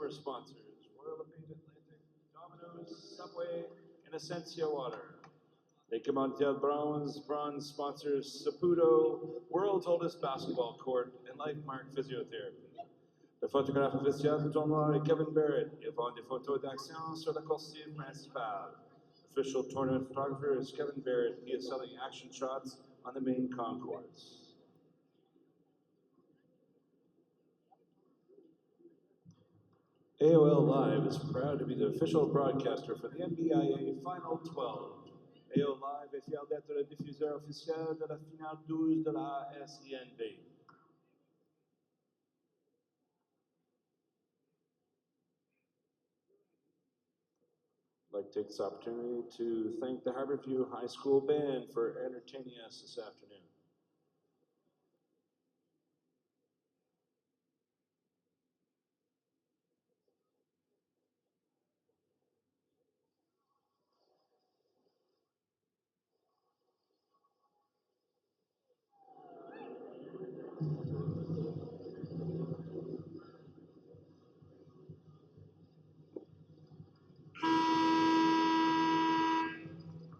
silver sponsors, Royal LePage Atlantic, Domino's, Subway, and Essentia Water. L'équipe mondiale bronze sponsors Saputo, world's oldest basketball court, and LifeMark Physiotherapy. Le photographe officiel du tournoi est Kevin Barrett. Ils font des photos d'action sur la coursive principale. Official tournament photographer is Kevin Barrett. He is selling action shots on the main concourse. AOL Live is proud to be the official broadcaster for the NBIA Final 12. AOL Live est fier d'être le diffuseur officiel de la finale 12 de la ASENB. I'd like to take this opportunity to thank the Harborview High School Band for entertaining us this afternoon.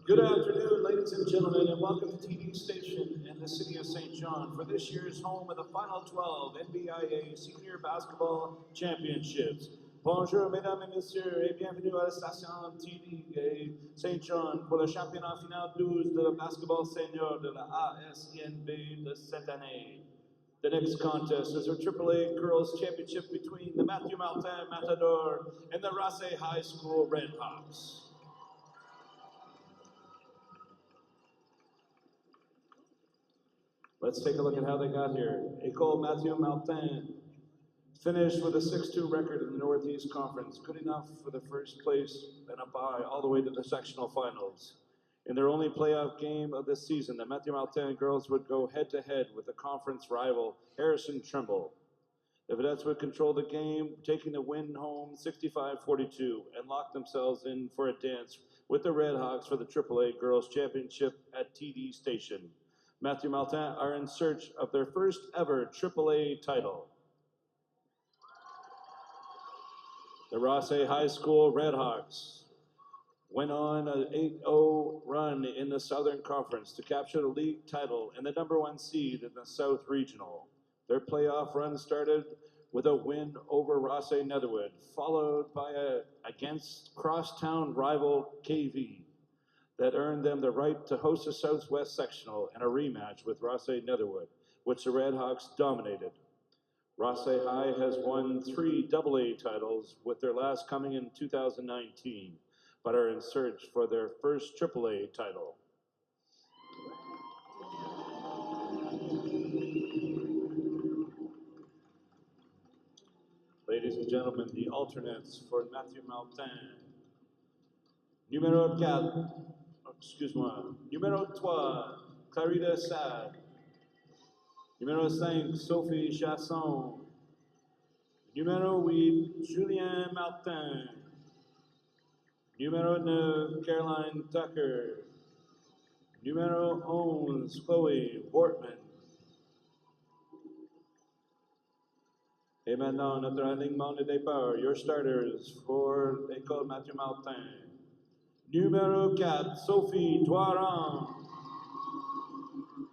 Good afternoon, ladies and gentlemen, and welcome to TD Station in the city of St. John for this year's home of the Final 12 NBIA Senior Basketball Championships. Bonjour, mesdames et messieurs, et bienvenue à la station TD St. John pour le championnat final 12 de la basketball senior de la ASENB de cette année. The next contest is our AAA Girls Championship between the Matthew Martin Matador and the Rasse High School Redhawks. Let's take a look at how they got here. École Matthew Martin finished with a 6-2 record in the Northeast Conference, good enough for the first place and a bye all the way to the sectional finals. In their only playoff game of the season, the Matthew Martin girls would go head-to-head with the conference rival, Harrison Trimble. The Vedettes would control the game, taking the win home 65-42 and lock themselves in for a dance with the Redhawks for the AAA Girls Championship at TD Station. Matthew Martin are in search of their first ever AAA title. The Rasse High School Redhawks went on an 8-0 run in the Southern Conference to capture the league title and the #1 seed in the South Regional. Their playoff run started with a win over Rasse Netherwood, followed by against crosstown rival KV. That earned them the right to host a Southwest Sectional and a rematch with Rasse Netherwood, which the Redhawks dominated. Rasse High has won 3 AA titles, with their last coming in 2019, but are in search for their first AAA title. Ladies and gentlemen, the alternates for Matthew Martin. Numéro 4. Excuse-moi. Numéro 3, Clarida Sad. Numéro 5, Sophie Chasson. Numéro 8, Julien Martin. Numéro 9, Caroline Tucker. Numéro 11, Chloé Wortman. Et maintenant, notre alignement de départ, your starters for l'école Matthew Martin. Numéro 4, Sophie Doiron.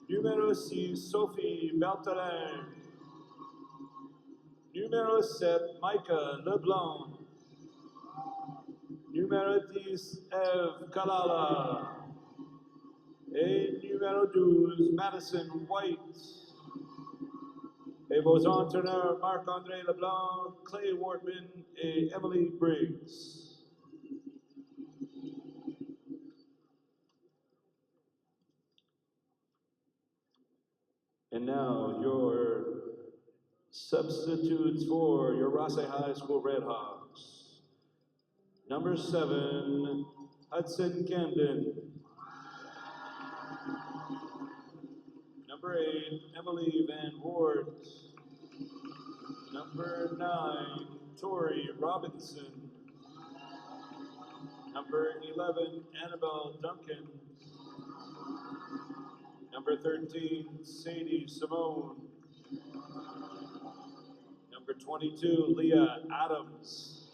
Numéro 6, Sophie Berthelin. Numéro 7, Micah Leblanc. Numéro 10, Eve Kalala. Et numéro 12, Madison White. Et vos entraîneurs, Marc-André Leblanc, Clay Wortman et Emily Briggs. And now your substitutes for your Rasse High School Redhawks. Number 7, Hudson Camden. Number 8, Emily Van Wart. Number 9, Tori Robinson. Number 11, Annabelle Duncan. Number 13, Sadie Simone. Number 22, Leah Adams.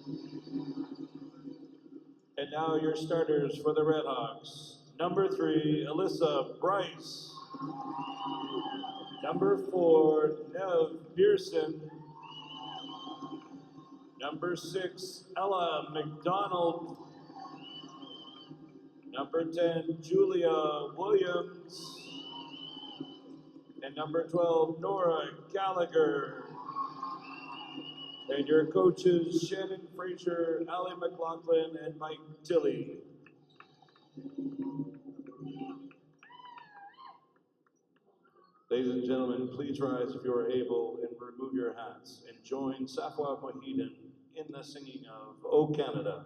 And now your starters for the Redhawks. Number 3, Alyssa Bryce. Number 4, Nev Pearson. Number 6, Ella McDonald. Number 10, Julia Williams. And number 12, Nora Gallagher. And your coaches, Shannon Frazier, Allie McLaughlin, and Mike Tilley. Ladies and gentlemen, please rise if you are able and remove your hats and join Safwa Mohidan in the singing of O Canada.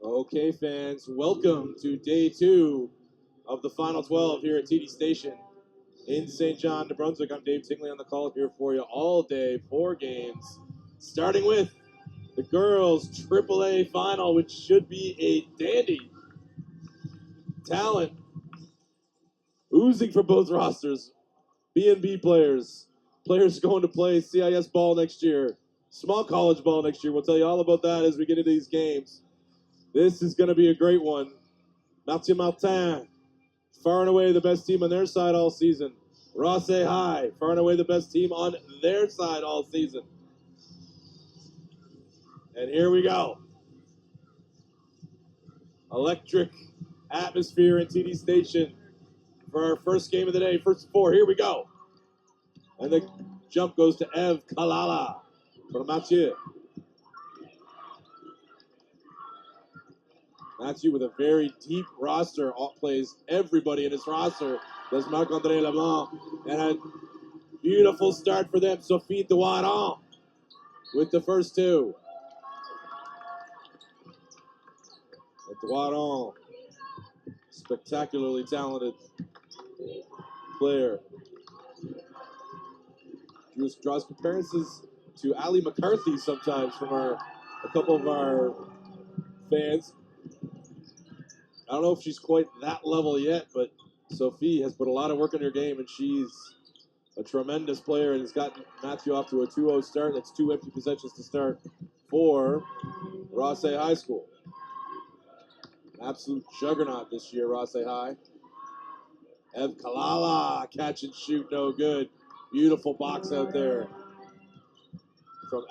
Okay, fans, welcome to day 2 of the Final 12 here at TD Station in St. John, New Brunswick. I'm Dave Tingley on the call here for you all day, 4 games, starting with the girls' AAA final, which should be a dandy. Talent oozing from both rosters. B&B players going to play CIS ball next year, small college ball next year. We'll tell you all about that as we get into these games. This is going to be a great one. Mathieu Martin, far and away the best team on their side all season. Rossay High, far and away the best team on their side all season. And here we go. Electric atmosphere in TD Station for our first game of the day. First 4, here we go. And the jump goes to Ev Kalala from Mathieu. Mathieu with a very deep roster, plays everybody in his roster. Does Marc-André Leblanc. And a beautiful start for them. Sophie Douaron with the first 2. Douaron, spectacularly talented player. Draws comparisons to Ali McCarthy sometimes from a couple of our fans. I don't know if she's quite that level yet, but Sophie has put a lot of work in her game, and she's a tremendous player and has gotten Mathieu off to a 2-0 start. That's 2 empty possessions to start for Rossay High School. Absolute juggernaut this year, Rossay High. Ev Kalala, catch and shoot, no good. Beautiful box out there from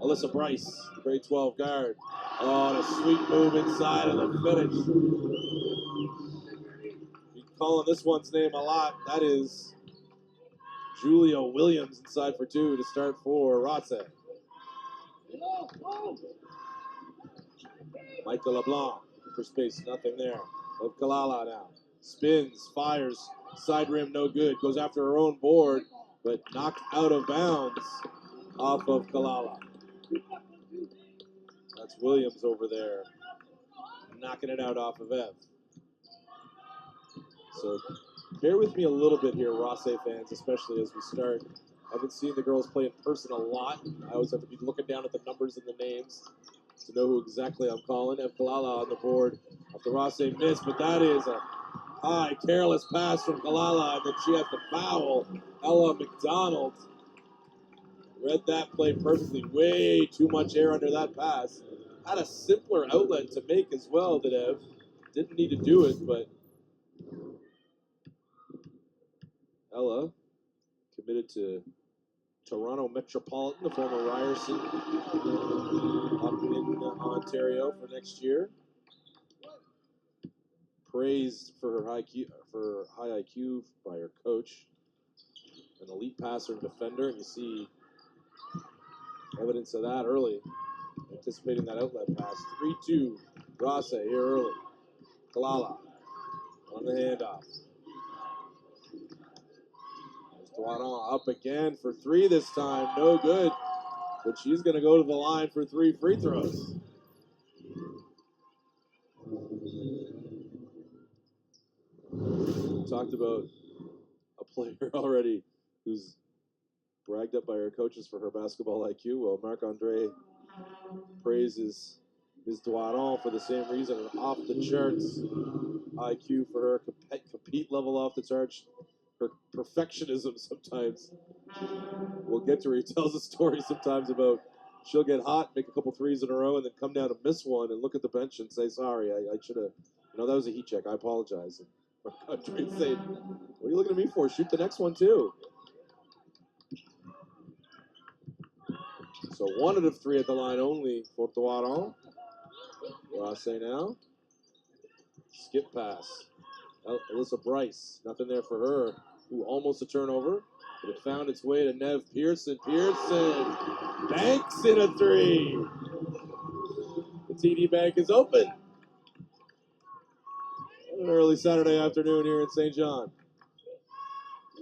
Alyssa Bryce, grade 12 guard. Oh, and a sweet move inside of the finish. You're calling this one's name a lot. That is Julia Williams inside for 2 to start for Rossay. Michael LeBlanc for space, nothing there. Of Kalala now. Spins, fires, side rim, no good. Goes after her own board, but knocked out of bounds off of Kalala. That's Williams over there, knocking it out off of Ev. So bear with me a little bit here, Rossay fans, especially as we start. I've been seeing the girls play in person a lot. I always have to be looking down at the numbers and the names. to know who exactly I'm calling. Ev Kalala on the board after Rosse missed, but that is a high, careless pass from Kalala, and then she has to foul Ella McDonald. Read that play perfectly. Way too much air under that pass. Had a simpler outlet to make as well, that Ev. Didn't need to do it, but Ella committed to Toronto Metropolitan, the former Ryerson, up in Ontario for next year. Praised for her high IQ by her coach. An elite passer and defender, and you see evidence of that early. Anticipating that outlet pass. 3-2, Rosse here early. Kalala on the handoff. Duanon up again for three this time. No good. But she's going to go to the line for 3 free throws. Talked about a player already who's bragged up by her coaches for her basketball IQ. Well, Marc-Andre praises Ms. Duanon for the same reason. An off the charts IQ for her, compete level off the charts. Her perfectionism sometimes. We'll get to her. He tells a story sometimes about she'll get hot, make a couple threes in a row, and then come down and miss one and look at the bench and say, sorry, I should have, that was a heat check. I apologize. And Marc-Andre saying, what are you looking at me for? Shoot the next one, too. So 1 out of 3 at the line only for Duaron. Rosse now. Skip pass. Alyssa Bryce, nothing there for her. Ooh, almost a turnover. But it found its way to Nev Pearson. Pearson banks in a 3. The TD Bank is open. On an early Saturday afternoon here in St. John.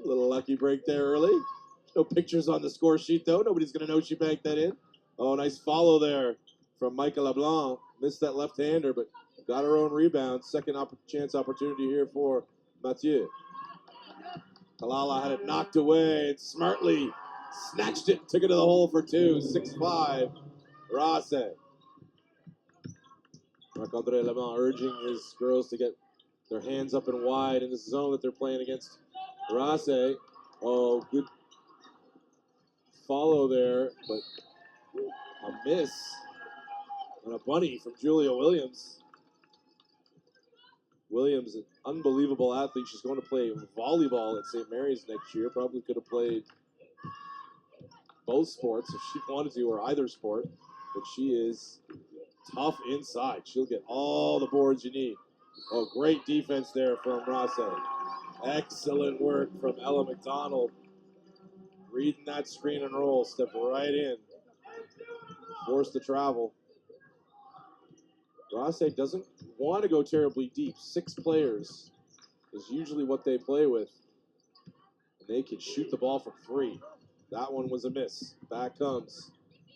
A little lucky break there early. No pictures on the score sheet, though. Nobody's going to know she banked that in. Oh, nice follow there from Micah LeBlanc. Missed that left-hander, but got her own rebound. Second chance opportunity here for Mathieu. Kalala had it knocked away and smartly snatched it, took it to the hole for 2. 6-5, Rosse. Marc-Andre LeBlanc urging his girls to get their hands up and wide in the zone that they're playing against Rosse. Oh, good follow there, but a miss and a bunny from Julia Williams. Williams, an unbelievable athlete. She's going to play volleyball at St. Mary's next year. Probably could have played both sports if she wanted to, or either sport. But she is tough inside. She'll get all the boards you need. Oh, great defense there from Rosse. Excellent work from Ella McDonald. Reading that screen and roll. Step right in. Forced to travel. Rosse doesn't want to go terribly deep. 6 players is usually what they play with. And they can shoot the ball from 3. That one was a miss. Back comes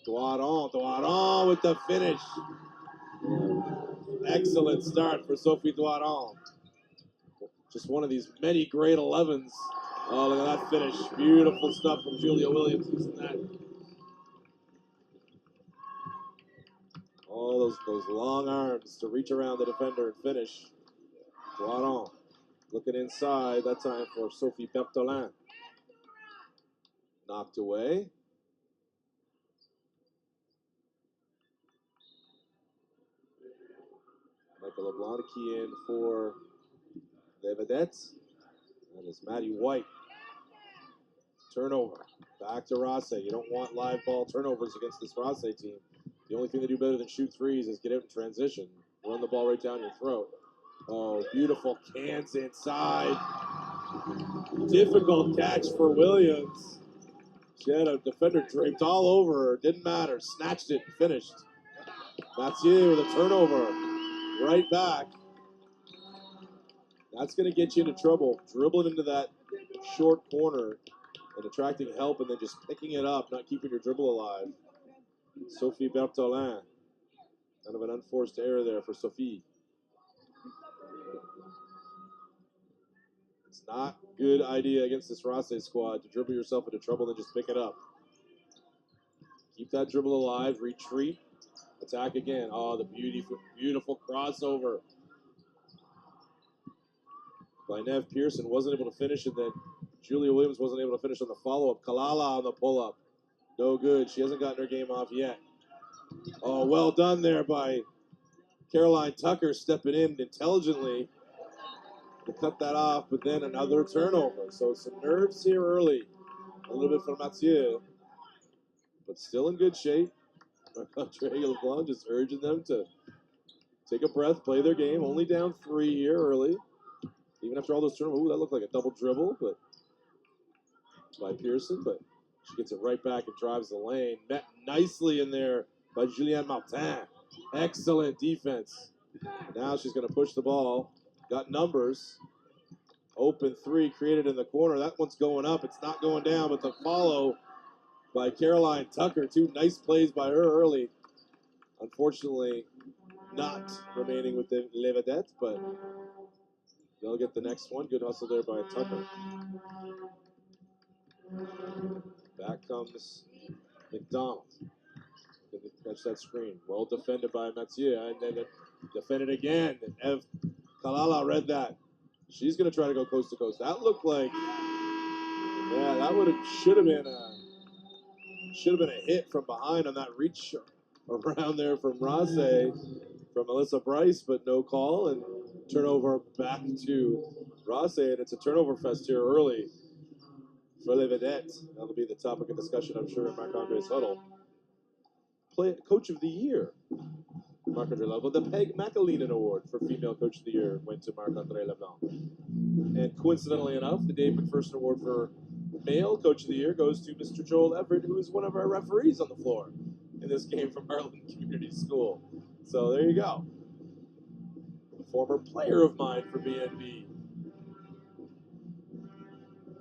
Duaron with the finish. Excellent start for Sophie Duaron. Just one of these many great 11s. Oh, look at that finish. Beautiful stuff from Julia Williams using that. All those long arms to reach around the defender and finish. Duaron looking inside, that time for Sophie Bertholin. Knocked away. Michael LeBlanc to key in for the Vedettes. And it's Maddie White. Turnover. Back to Rosse. You don't want live ball turnovers against this Rosse team. The only thing they do better than shoot threes is get out in transition. Run the ball right down your throat. Oh, beautiful cans inside. Difficult catch for Williams. She had a defender draped all over her. Didn't matter. Snatched it and finished. Mathieu with a turnover. Right back. That's going to get you into trouble. Dribbling into that short corner and attracting help and then just picking it up, not keeping your dribble alive. Sophie Bertholin. Kind of an unforced error there for Sophie. It's not a good idea against this Rosse squad to dribble yourself into trouble and then just pick it up. Keep that dribble alive, retreat, Attack again. Oh, the beautiful crossover by Nev Pearson. Wasn't able to finish, and then Julia Williams wasn't able to finish on the follow-up. Kalala on the pull-up. No good. She hasn't gotten her game off yet. Oh, well done there by Caroline Tucker, stepping in intelligently to cut that off, but then another turnover. So some nerves here early. A little bit from Mathieu, but still in good shape. Marc-Andre LeBlanc just urging them to take a breath, play their game. Only down 3 here early. Even after all those turnovers, ooh, that looked like a double dribble, but by Pearson, but she gets it right back and drives the lane. Met nicely in there by Julianne Martin. Excellent defense. Now she's going to push the ball. Got numbers. Open three created in the corner. That one's going up. It's not going down, but the follow by Caroline Tucker. 2 nice plays by her early. Unfortunately, not remaining with the Les Vedettes, but they'll get the next one. Good hustle there by Tucker. Back comes McDonald. Catch that screen. Well defended by Mathieu, and then it defended again. And Ev Kalala read that. She's going to try to go coast to coast. That looked like, yeah, that should have been a hit from behind on that reach around there from Rase, from Melissa Bryce, but no call, and turnover back to Rase, and it's a turnover fest here early for Les Vedettes. That'll be the topic of discussion, I'm sure, in Marc-Andre's huddle. Coach of the Year, Marc-Andre LeBlanc. The Peg McAleenan Award for Female Coach of the Year went to Marc-Andre LeBlanc. And coincidentally enough, the Dave McPherson Award for Male Coach of the Year goes to Mr. Joel Everett, who is one of our referees on the floor in this game from Harlan Community School. So there you go. A former player of mine for BNB,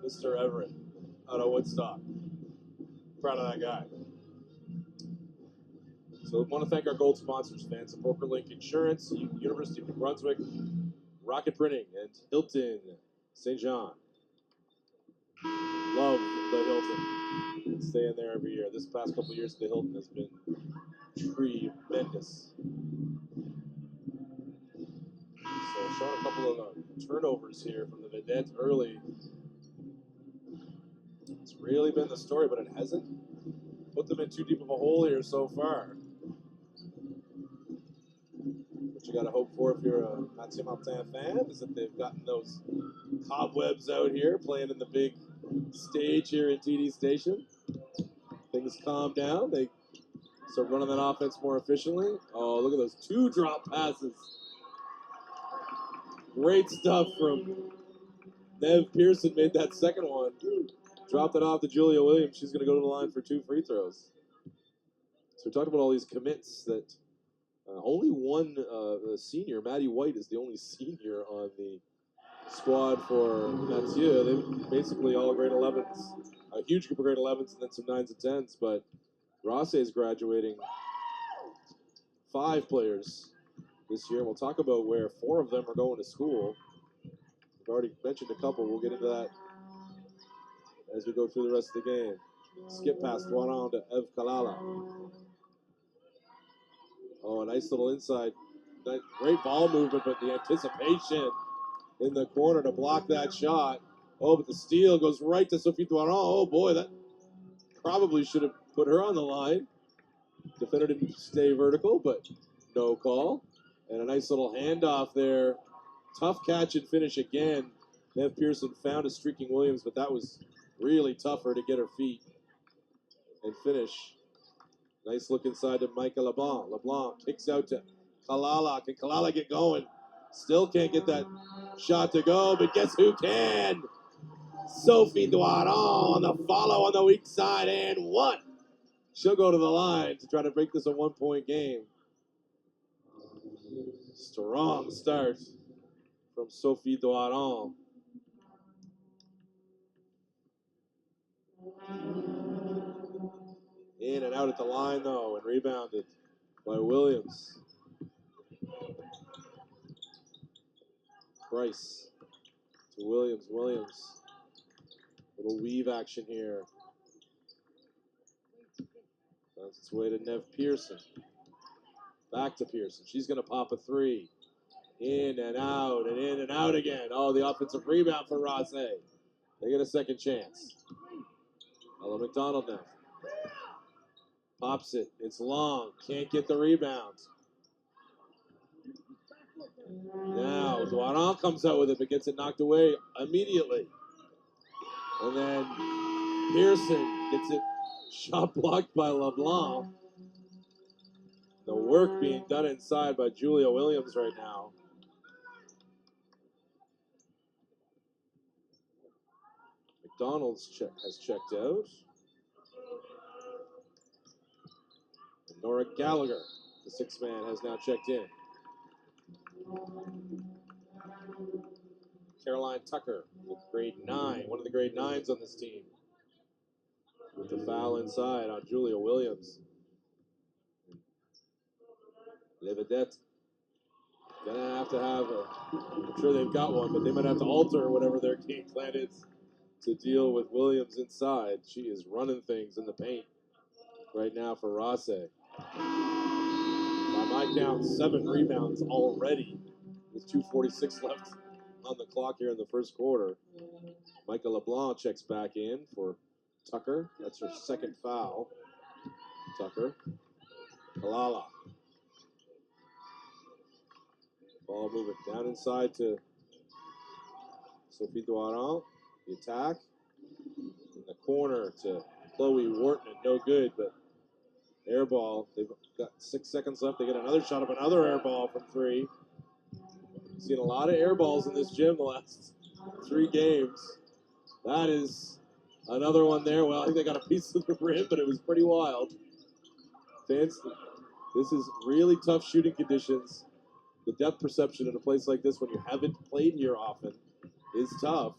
Mr. Everett, out of Woodstock. Proud of that guy. So I want to thank our gold sponsors, Fans of PokerLink Insurance, University of New Brunswick, Rocket Printing, and Hilton St. John. Love the Hilton. Staying there every year. This past couple of years, the Hilton has been tremendous. So showing a couple of turnovers here from the Vedettes early. It's really been the story, but it hasn't put them in too deep of a hole here so far. What you got to hope for if you're a Mathieu Martin fan is that they've gotten those cobwebs out here, playing in the big stage here in TD Station. Things calm down. They start running that offense more efficiently. Oh, look at those 2 drop passes. Great stuff from Nev Pearson. Made that second one. Dropped it off to Julia Williams. She's going to go to the line for 2 free throws. So we talked about all these commits that only one senior, Maddie White, is the only senior on the squad for Mathieu. They basically all grade 11s. A huge group of grade 11s and then some 9s and 10s. But Rase is graduating 5 players this year. We'll talk about where 4 of them are going to school. We've already mentioned a couple. We'll get into that as we go through the rest of the game. Skip past Tuaron to Ev Kalala. Oh, a nice little inside. Great ball movement, but the anticipation in the corner to block that shot. Oh, but the steal goes right to Sophie Tuaron. Oh, boy, that probably should have put her on the line. Defender didn't stay vertical, but no call. And a nice little handoff there. Tough catch and finish again. Nev Pearson found a streaking Williams, but that was really tougher to get her feet and finish. Nice look inside to Micah LeBlanc. LeBlanc kicks out to Kalala. Can Kalala get going? Still can't get that shot to go, but guess who can? Sophie Tuaron on the follow on the weak side, and 1. She'll go to the line to try to break this a 1-point game. Strong start from Sophie Tuaron. In and out at the line, though, and rebounded by Williams. Price to Williams. Williams. Little weave action here. Finds its way to Nev Pearson. Back to Pearson. She's going to pop a three. In and out and in and out again. Oh, the offensive rebound for Rosse. They get a second chance. Ella McDonald now. Pops it. It's long. Can't get the rebound. Now, Duaron comes out with it, but gets it knocked away immediately. And then Pearson gets it shot blocked by LeBlanc. The work being done inside by Julia Williams right now. McDonald's has checked out. And Nora Gallagher, the sixth man, has now checked in. Caroline Tucker, with grade 9, one of the grade 9s on this team. With the foul inside on Julia Williams. Levedette gonna have to have I'm sure they've got one, but they might have to alter whatever their game plan is to deal with Williams inside. She is running things in the paint right now for Rosse. By my count, 7 rebounds already with 2:46 left on the clock here in the first quarter. Micah LeBlanc checks back in for Tucker. That's her second foul. Tucker. Kalala. Ball moving down inside to Sophie Duaron. The attack. In the corner to Chloe Wortman. No good, but air ball. They've got 6 seconds left. They get another shot of another air ball from 3. Seen a lot of air balls in this gym the last 3 games. That is another one there. Well, I think they got a piece of the rim, but it was pretty wild. This is really tough shooting conditions. The depth perception in a place like this when you haven't played here often is tough.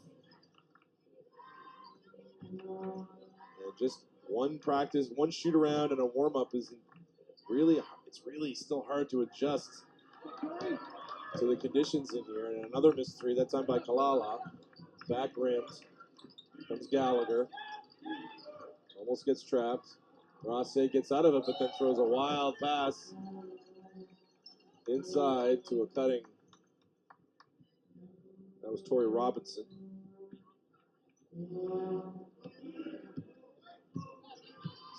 And just one practice, one shoot around and a warm up is it's really still hard to adjust to the conditions in here. And another missed 3, that time by Kalala. Back rimmed. Comes Gallagher. Almost gets trapped. Rosse gets out of it, but then throws a wild pass inside to a cutting. That was Tori Robinson.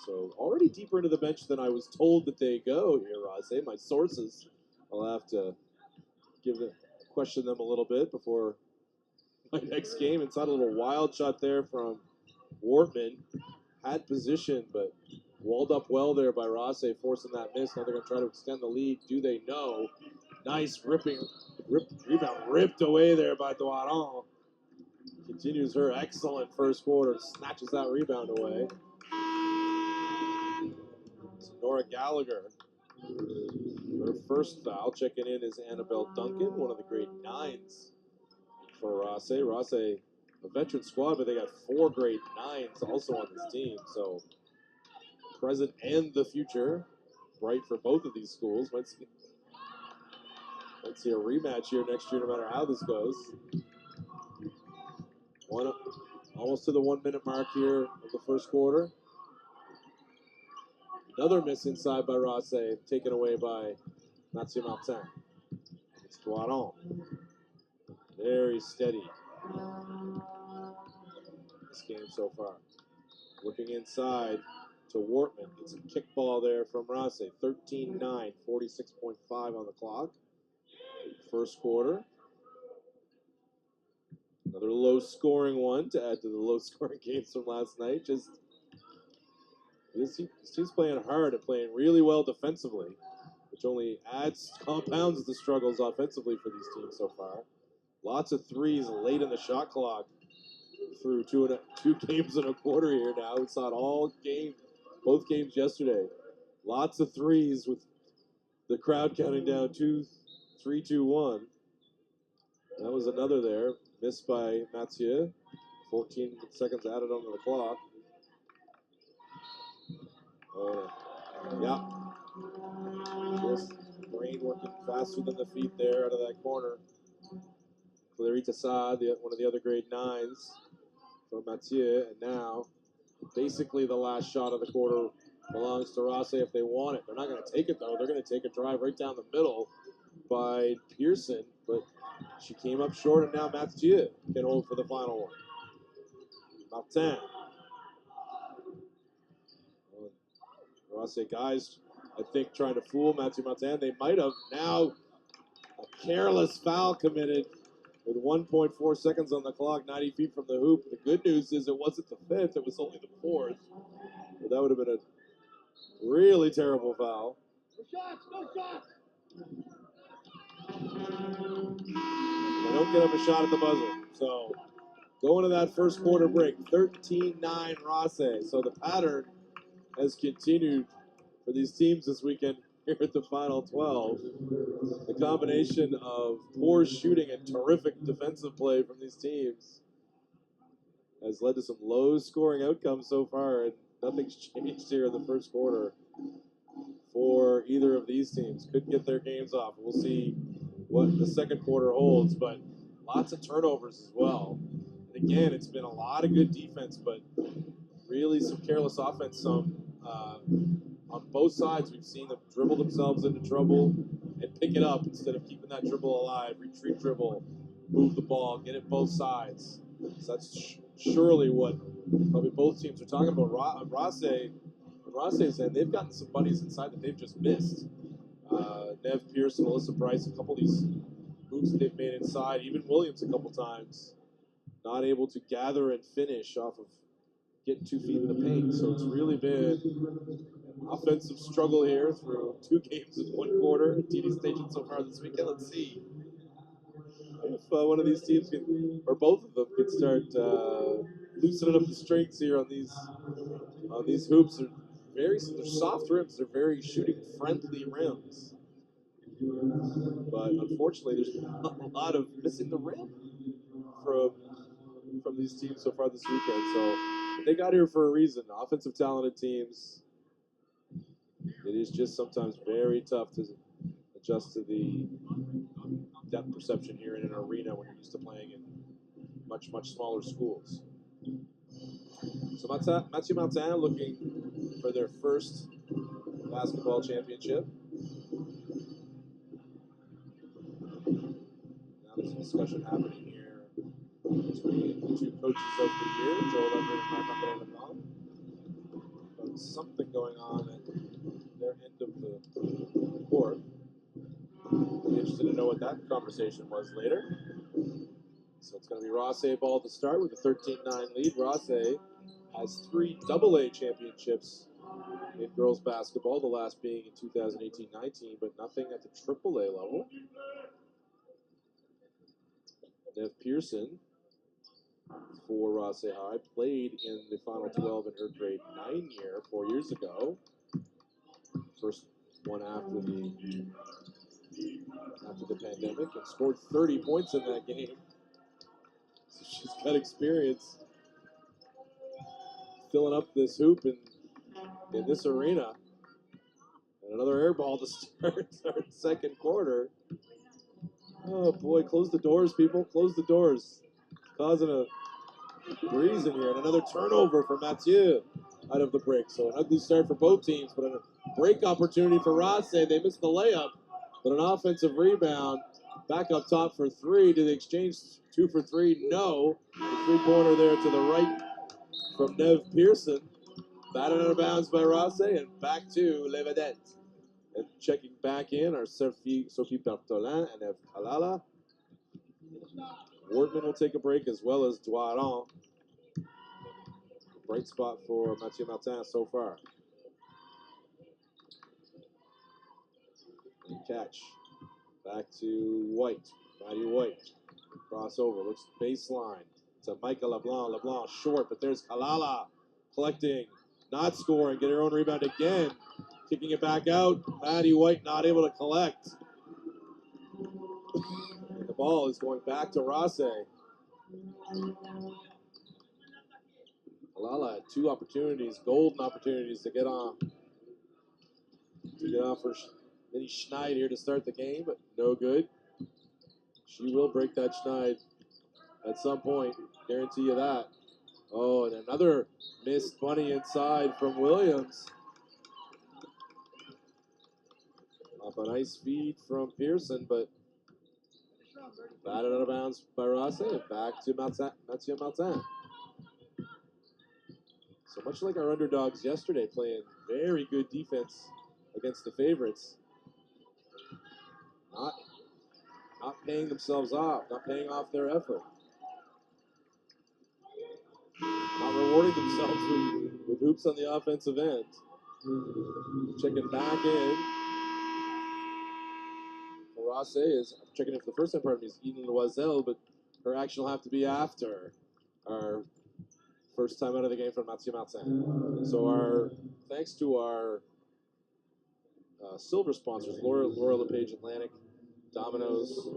So already deeper into the bench than I was told that they go here, Rosse. My sources, I'll have to question them a little bit before my next game. Inside a little wild shot there from Wortman. Had position, but walled up well there by Rosse, forcing that miss. Now they're going to try to extend the lead. Do they know? Nice rebound ripped away there by Duaron. Continues her excellent first quarter. Snatches that rebound away. So Nora Gallagher, her first foul. Checking in is Annabelle Duncan, one of the grade 9s for Rosse. Rosse, a veteran squad, but they got 4 grade 9s also on this team. So present and the future, bright for both of these schools. Might see a rematch here next year, no matter how this goes. Almost to the 1 minute mark here of the first quarter. Another miss inside by Rosse, taken away by Mathieu Martin. It's Duaron. Very steady this game so far. Looking inside to Wortman. It's a kick ball there from Rosse. 13-9, 46.5 on the clock. First quarter. Another low-scoring one to add to the low-scoring games from last night. This team's playing hard and playing really well defensively, which only compounds the struggles offensively for these teams so far. Lots of threes late in the shot clock through 2 games and a quarter here now. We saw it both games yesterday. Lots of threes with the crowd counting down 2, 3, 2, 1. That was another there. Missed by Mathieu. 14 seconds added onto the clock. Yeah. Just brain working faster than the feet there out of that corner. Clarita Saad, one of the other grade 9s for Mathieu. And now, basically the last shot of the quarter belongs to Rosse if they want it. They're not going to take it, though. They're going to take a drive right down the middle by Pearson, but she came up short, and now Mathieu can hold for the final one. Martin. Rosse guys, I think, trying to fool Mathieu Martin. They might have. Now a careless foul committed with 1.4 seconds on the clock, 90 feet from the hoop. The good news is it wasn't the fifth, it was only the fourth. But that would have been a really terrible foul. No shots. They don't get up a shot at the buzzer. So going to that first quarter break, 13-9 Rosse. So the pattern has continued for these teams this weekend here at the Final 12. The combination of poor shooting and terrific defensive play from these teams has led to some low-scoring outcomes so far, and nothing's changed here in the first quarter for either of these teams. Could get their games off. We'll see what the second quarter holds, but lots of turnovers as well. And again, it's been a lot of good defense, but really some careless offense. On both sides, we've seen them dribble themselves into trouble and pick it up instead of keeping that dribble alive. Retreat dribble, move the ball, get it both sides. So that's surely what probably both teams are talking about. Rosse said they've gotten some buddies inside that they've just missed. Nev Pearson, Alyssa Bryce, a couple of these moves that they've made inside, even Williams a couple times, not able to gather and finish off of getting 2 feet in the paint. So it's really been an offensive struggle here through 2 games in 1 quarter at TD Station so far this weekend. Let's see if one of these teams can, or both of them can start loosening up the strings here on these hoops. They're soft rims. They're very shooting friendly rims. But unfortunately, there's a lot of missing the rim from these teams so far this weekend. So they got here for a reason. Offensive talented teams. It is just sometimes very tough to adjust to the depth perception here in an arena when you're used to playing in much, much smaller schools. So Mathieu Martin looking for their first basketball championship. Now there's a discussion happening here between the 2 coaches of the year, Joel Everett and Marc-André Leblanc. Something going on at their end of the court. Be interested to know what that conversation was later. So it's going to be Rosse ball to start with a 13-9 lead. Rosse has 3 AA championships in girls basketball, the last being in 2018-19, but nothing at the AAA level. Nev Pearson for Rosse High played in the Final 12 in her grade 9 year 4 years ago. First one after the pandemic, and scored 30 points in that game. So she's got experience filling up this hoop in this arena. And another air ball to start our second quarter. Oh boy, close the doors, people. Close the doors. Causing a breeze in here. And another turnover for Mathieu out of the break. So an ugly start for both teams, but a break opportunity for Rosse. They missed the layup, but an offensive rebound. Back up top for 3. Did they exchange 2 for 3? No. The 3-pointer there to the right from Nev Pearson. Batted out of bounds by Rosse, and back to Le Vedette. And checking back in are Sophie Bertolin and Eve Kalala. Wortman will take a break, as well as Doiron. Bright spot for Mathieu Martin so far. And catch. Back to White. Maddie White. Crossover. Looks baseline to Micah LeBlanc. LeBlanc short, but there's Kalala collecting. Not scoring. Get her own rebound again. Kicking it back out. Maddie White not able to collect. And the ball is going back to Rosse. Kalala had 2 opportunities, golden opportunities to get on. For Minnie Schneid here to start the game, but no good. She will break that Schneid at some point. Guarantee you that. Oh, and another missed bunny inside from Williams. Up a nice feed from Pearson, but batted out of bounds by Rossi, and back to Mathieu Martin. So much like our underdogs yesterday, playing very good defense against the favorites. Not paying themselves off, not paying off their effort. Not rewarding themselves with hoops on the offensive end. Checking back in. Rossi is checking if the first time partner is Eden Loisel, but her action will have to be after our first time out of the game from Mathieu Martin. So thanks to our silver sponsors, Laura LePage Atlantic, Domino's,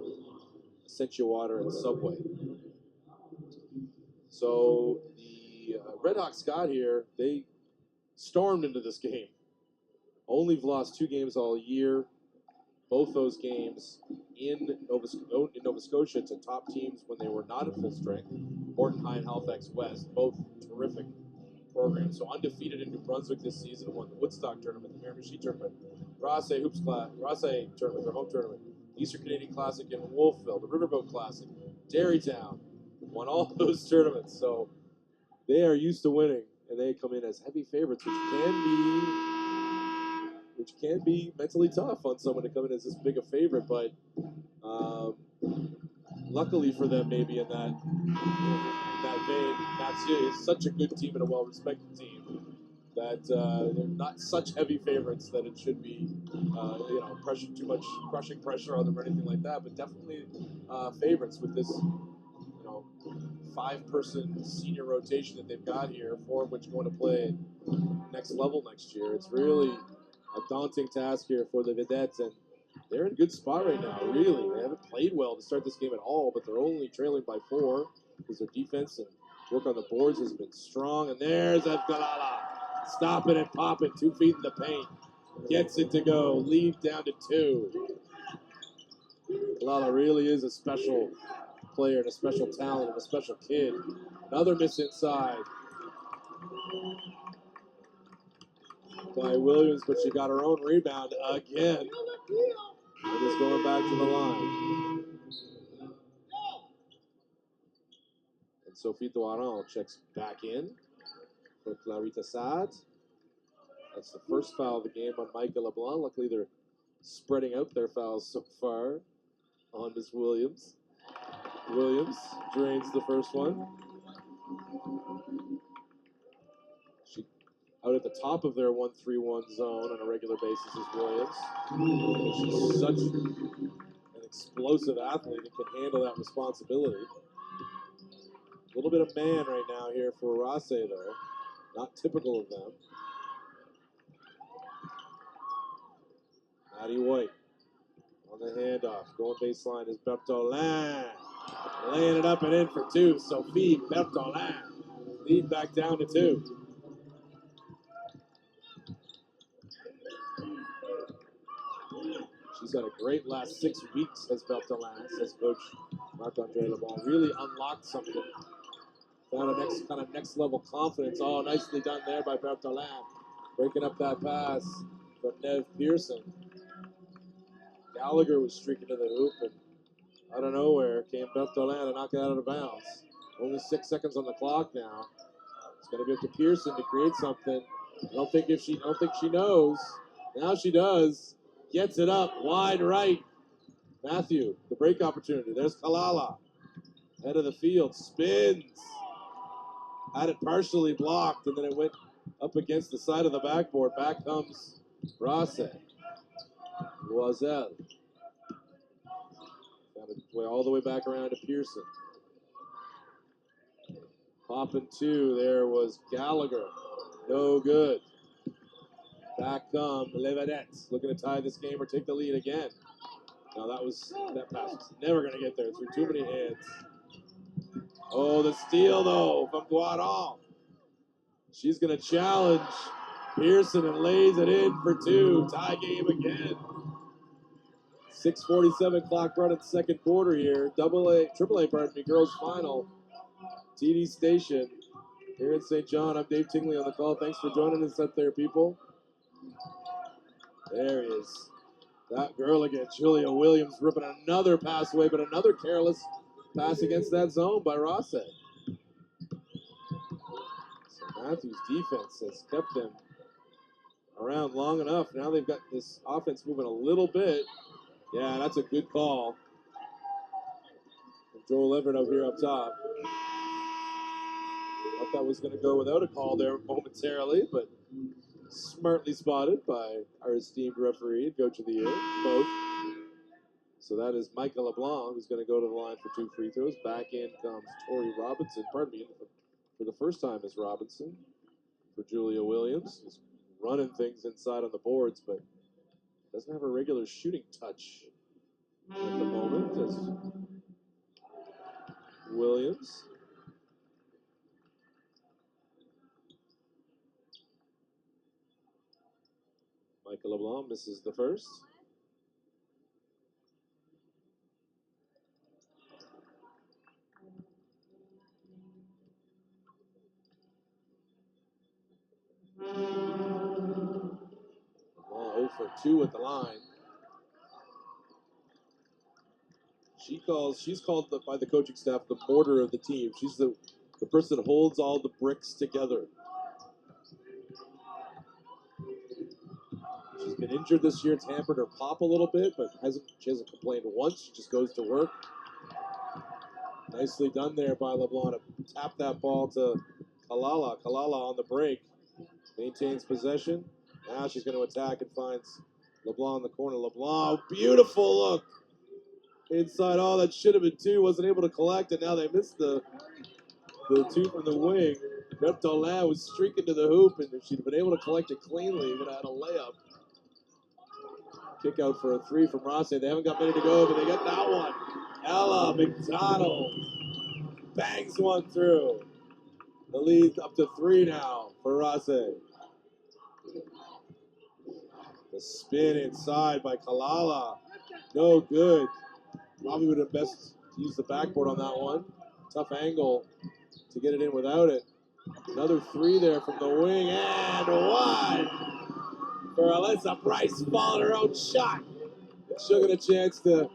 Essentia Water, and Subway. So the Redhawks got here, they stormed into this game. Only lost 2 games all year. Both those games in Nova Scotia to top teams when they were not at full strength. Horton High and Halifax West, both terrific programs. So undefeated in New Brunswick this season, won the Woodstock tournament, the Miramichi tournament, Rossi tournament, their home tournament, Eastern Canadian Classic in Wolfville, the Riverboat Classic, Dairytown, won all those tournaments. So they are used to winning, and they come in as heavy favorites, which can be mentally tough on someone to come in as this big a favorite. But luckily for them, maybe in that vein, Mathieu is such a good team and a well-respected team that they're not such heavy favorites that it should be, crushing pressure on them or anything like that. But definitely favorites with this, 5-person senior rotation that they've got here, 4 of which going to play next level next year. It's really a daunting task here for the Vedettes, and they're in a good spot right now, really. They haven't played well to start this game at all, but they're only trailing by 4 because their defense and work on the boards has been strong. And there's Evgalala, stopping and popping, 2 feet in the paint. Gets it to go, lead down to 2. Galala really is a special player and a special talent and a special kid. Another miss inside by Williams, but she got her own rebound again. And is going back to the line. And Sophie Doiron checks back in for Clarita Sad. That's the first foul of the game on Micah LeBlanc. Luckily, they're spreading out their fouls so far on Miss Williams. Williams drains the first one. She out at the top of their 1-3-1 zone on a regular basis is Williams. She's such an explosive athlete and can handle that responsibility. A little bit of man right now here for Rossi, though. Not typical of them. Maddie White on the handoff. Going baseline is Bertolin. Laying it up and in for 2. Sophie Bertolin. Lead back down to 2. She's had a great last 6 weeks as Bertolin, says Coach Marc-Andre Lebon. Really unlocked something. Found a next level confidence. Oh, nicely done there by Bertolin. Breaking up that pass from Nev Pearson. Gallagher was streaking to the hoop, and out of nowhere came Bertolin to knock it out of bounds. Only 6 seconds on the clock now. It's going to be up to Pearson to create something. I don't think she knows. Now she does. Gets it up wide right. Matthew, the break opportunity. There's Kalala. Head of the field, spins. Had it partially blocked, and then it went up against the side of the backboard. Back comes Rossi. Loisel. Found its way all the way back around to Pearson. Popping 2, there was Gallagher. No good. Back come the Vedettes, looking to tie this game or take the lead again. Now that pass was never going to get there through too many hands. Oh, the steal though from Guaron. She's going to challenge Pearson and lays it in for 2. Tie game again. 6:47 clock run in second quarter here. AAA, girls final. TD Station here in St. John. I'm Dave Tingley on the call. Thanks for joining us up there, people. There he is. That girl again, Julia Williams, ripping another pass away, but another careless pass against that zone by Rosse. So Matthews' defense has kept them around long enough. Now they've got this offense moving a little bit. Yeah, that's a good call. From Joel Everett up here up top. Thought that was going to go without a call there momentarily, but smartly spotted by our esteemed referee and coach of the year, both. So that is Micah LeBlanc, who's going to go to the line for 2 free throws. Back in comes Tori Robinson, pardon me, for the first time is Robinson for Julia Williams. He's running things inside on the boards, but doesn't have a regular shooting touch at the moment as Williams. Micah LeBlanc misses the first. LeBlanc 0 for 2 at the line. She's called by the coaching staff the mortar of the team. She's the person that holds all the bricks together. She's been injured this year. It's hampered her pop a little bit, but she hasn't complained once. She just goes to work. Nicely done there by LeBlanc to tap that ball to Kalala. Kalala on the break. Maintains possession. Now she's going to attack and finds LeBlanc in the corner. LeBlanc, beautiful look. Inside, oh, that should have been 2. Wasn't able to collect, and now they missed the 2 from the wing. Neptolin was streaking to the hoop, and if she'd been able to collect it cleanly, would have had a layup. Kick out for a 3 from Rosse. They haven't got many to go, but they got that one. Ella McDonald bangs one through. The lead up to 3 now for Rosse. The spin inside by Kalala. No good. Probably would have best used the backboard on that one. Tough angle to get it in without it. Another 3 there from the wing, and 1 for Alyssa Price, following her own shot. She'll get a chance to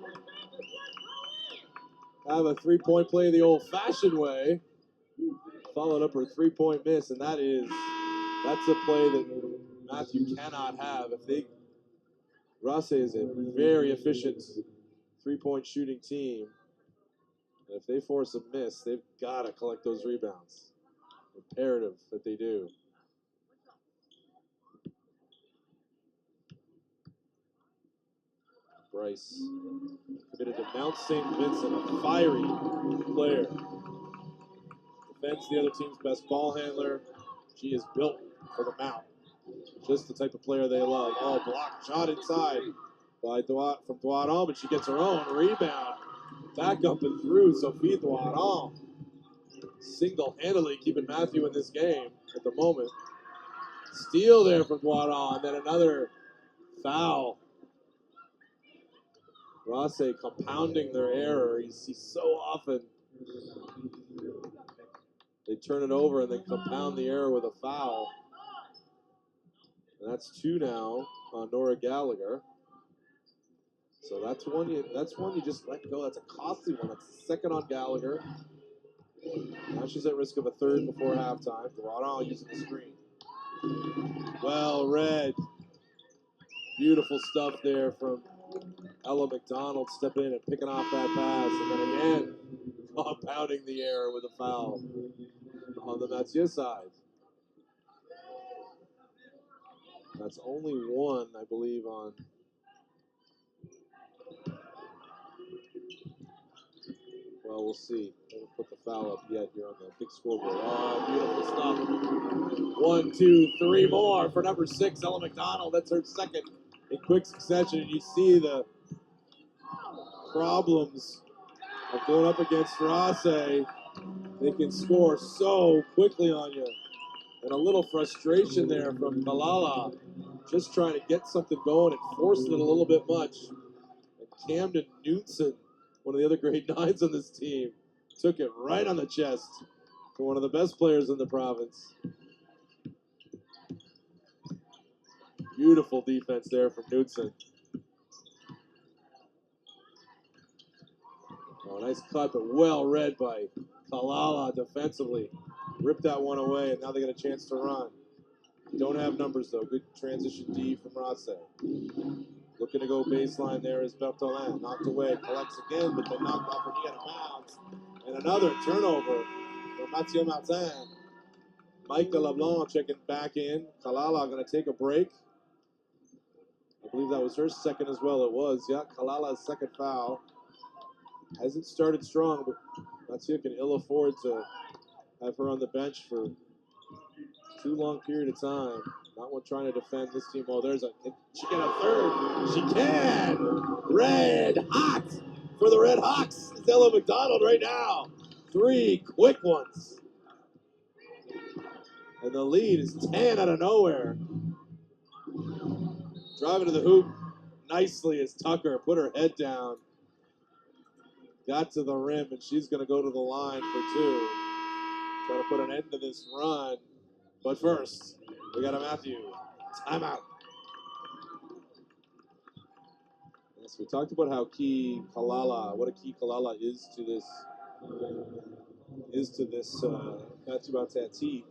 have a 3-point play the old-fashioned way. Followed up her 3-point miss, and that's a play that Matthew cannot have. Rosse is a very efficient 3-point shooting team. And if they force a miss, they've got to collect those rebounds. Imperative that they do. Bryce committed to Mount St. Vincent, a fiery player. Defends the other team's best ball handler. She is built for the Mount. Just the type of player they love. Oh, blocked shot inside by from Doiron, but she gets her own rebound. Back up and through Sophie Doiron. Single-handedly keeping Matthew in this game at the moment. Steal there from Doiron, and then another foul. Rosse compounding their error. You see so often they turn it over and they compound the error with a foul. And that's 2 now on Nora Gallagher. So that's one you just let go. That's a costly one. That's the second on Gallagher. Now she's at risk of a 3rd before halftime. Doiron using the screen. Well read. Beautiful stuff there from Ella McDonald stepping in and picking off that pass. And then again, compounding the error with a foul on the Mathieu side. That's only 1, I believe, on... Well, we'll see. I haven't put the foul up yet here on the big scoreboard. Oh, beautiful stuff. 1, 2, 3 more for number 6, Ella McDonald. That's her second in quick succession. And you see the problems of going up against Rosse. They can score so quickly on you. And a little frustration there from Kalala. Just trying to get something going and forcing it a little bit much. And Camden Knudsen, one of the other grade 9s on this team, took it right on the chest for one of the best players in the province. Beautiful defense there from Knudsen. Nice cut, but well read by Kalala defensively. Ripped that one away, and now they get a chance to run. Don't have numbers, though. Good transition D from Rase. Looking to go baseline there is Bertolin. Knocked away, collects again, but then knocked off and he out of bounds. And another turnover for Mathieu Martin. Michael LeBlanc checking back in. Kalala going to take a break. I believe that was her second as well. It was, yeah. Kalala's second foul. Hasn't started strong, but Mathieu can ill afford to have her on the bench for too long period of time. Not one trying to defend this team. Oh, there's she get a third. She can. Red hot for the Red Hawks. It's Ella McDonald right now. 3 quick ones. And the lead is 10 out of nowhere. Driving to the hoop nicely as Tucker put her head down. Got to the rim, and she's going to go to the line for 2. Try to put an end to this run. But first, we got a Matthew timeout. Yes, we talked about how key Kalala, what a key Kalala is to this Matthew Martin team.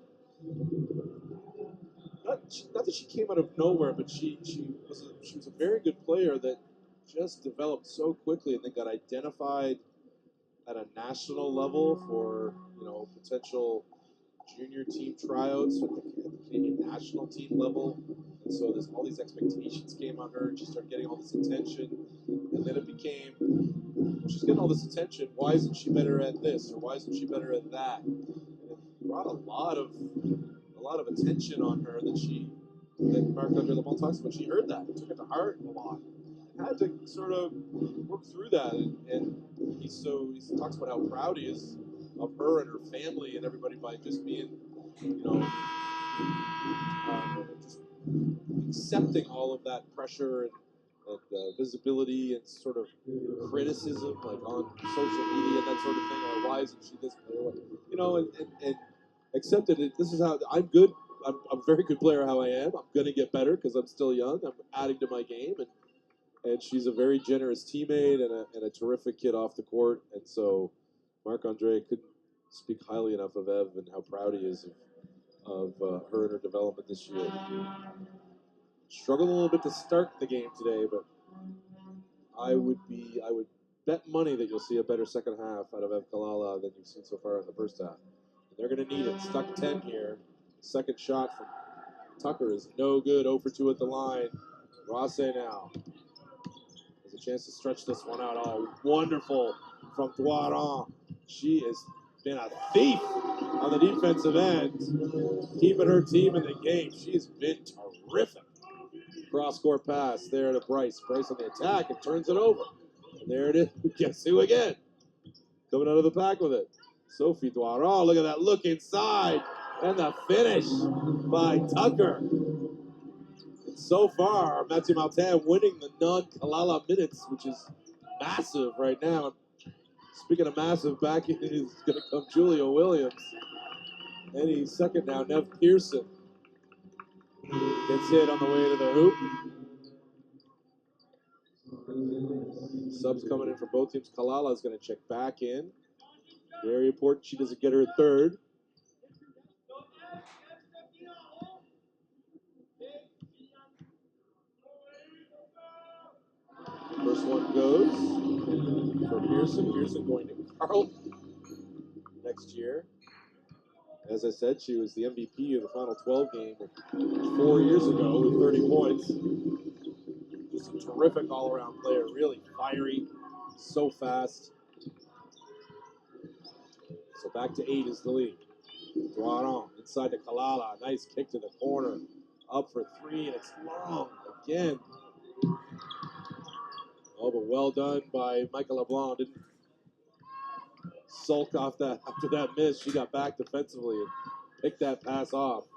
Not that she came out of nowhere, but she was a very good player that just developed so quickly and then got identified at a national level for potential junior team tryouts at the Canadian national team level. And so there's all these expectations came on her, and she started getting all this attention. And then it became, she's getting all this attention. Why isn't she better at this, or why isn't she better at that? And it brought a lot of attention on her that Marc-Andre Lebon talks about. She heard that, took it to heart a lot, and had to sort of work through that. And he talks about how proud he is of her and her family and everybody by just being, just accepting all of that pressure and visibility and sort of criticism, like on social media and that sort of thing. Like, why isn't she this player? And accepted it. This is how I'm good. I'm a very good player how I am. I'm going to get better because I'm still young. I'm adding to my game. And she's a very generous teammate and a terrific kid off the court. And so Marc-Andre couldn't speak highly enough of Ev and how proud he is of her and her development this year. Struggled a little bit to start the game today, but I would bet money that you'll see a better second half out of Ev Kalala than you've seen so far in the first half. And they're going to need it. Stuck 10 here. Second shot from Tucker is no good. 0 for 2 at the line. Rase now has a chance to stretch this one out. Oh, wonderful from Thoiron. She has been a thief on the defensive end, keeping her team in the game. She's been terrific. Cross-court pass there to Bryce. Bryce on the attack and turns it over. And there it is. Guess who again? Coming out of the pack with it. Sophie Thoiron. Look at that look inside. And the finish by Tucker. And so far, Mathieu Martin winning the non-Kalala minutes, which is massive right now. Speaking of massive, back in is going to come Julia Williams. And he's second now, Nev Pearson. Gets hit on the way to the hoop. Subs coming in for both teams. Kalala is going to check back in. Very important she doesn't get her third. First one goes for Pearson. Pearson going to Carleton next year. As I said, she was the MVP of the Final 12 game 4 years ago with 30 points. Just a terrific all-around player, really fiery, so fast. So back to 8 is the lead. Thoiron inside to Kalala. Nice kick to the corner. Up for 3, and it's long again. Oh, but well done by Michael LeBlanc. Didn't sulk off that after that miss. She got back defensively and picked that pass off.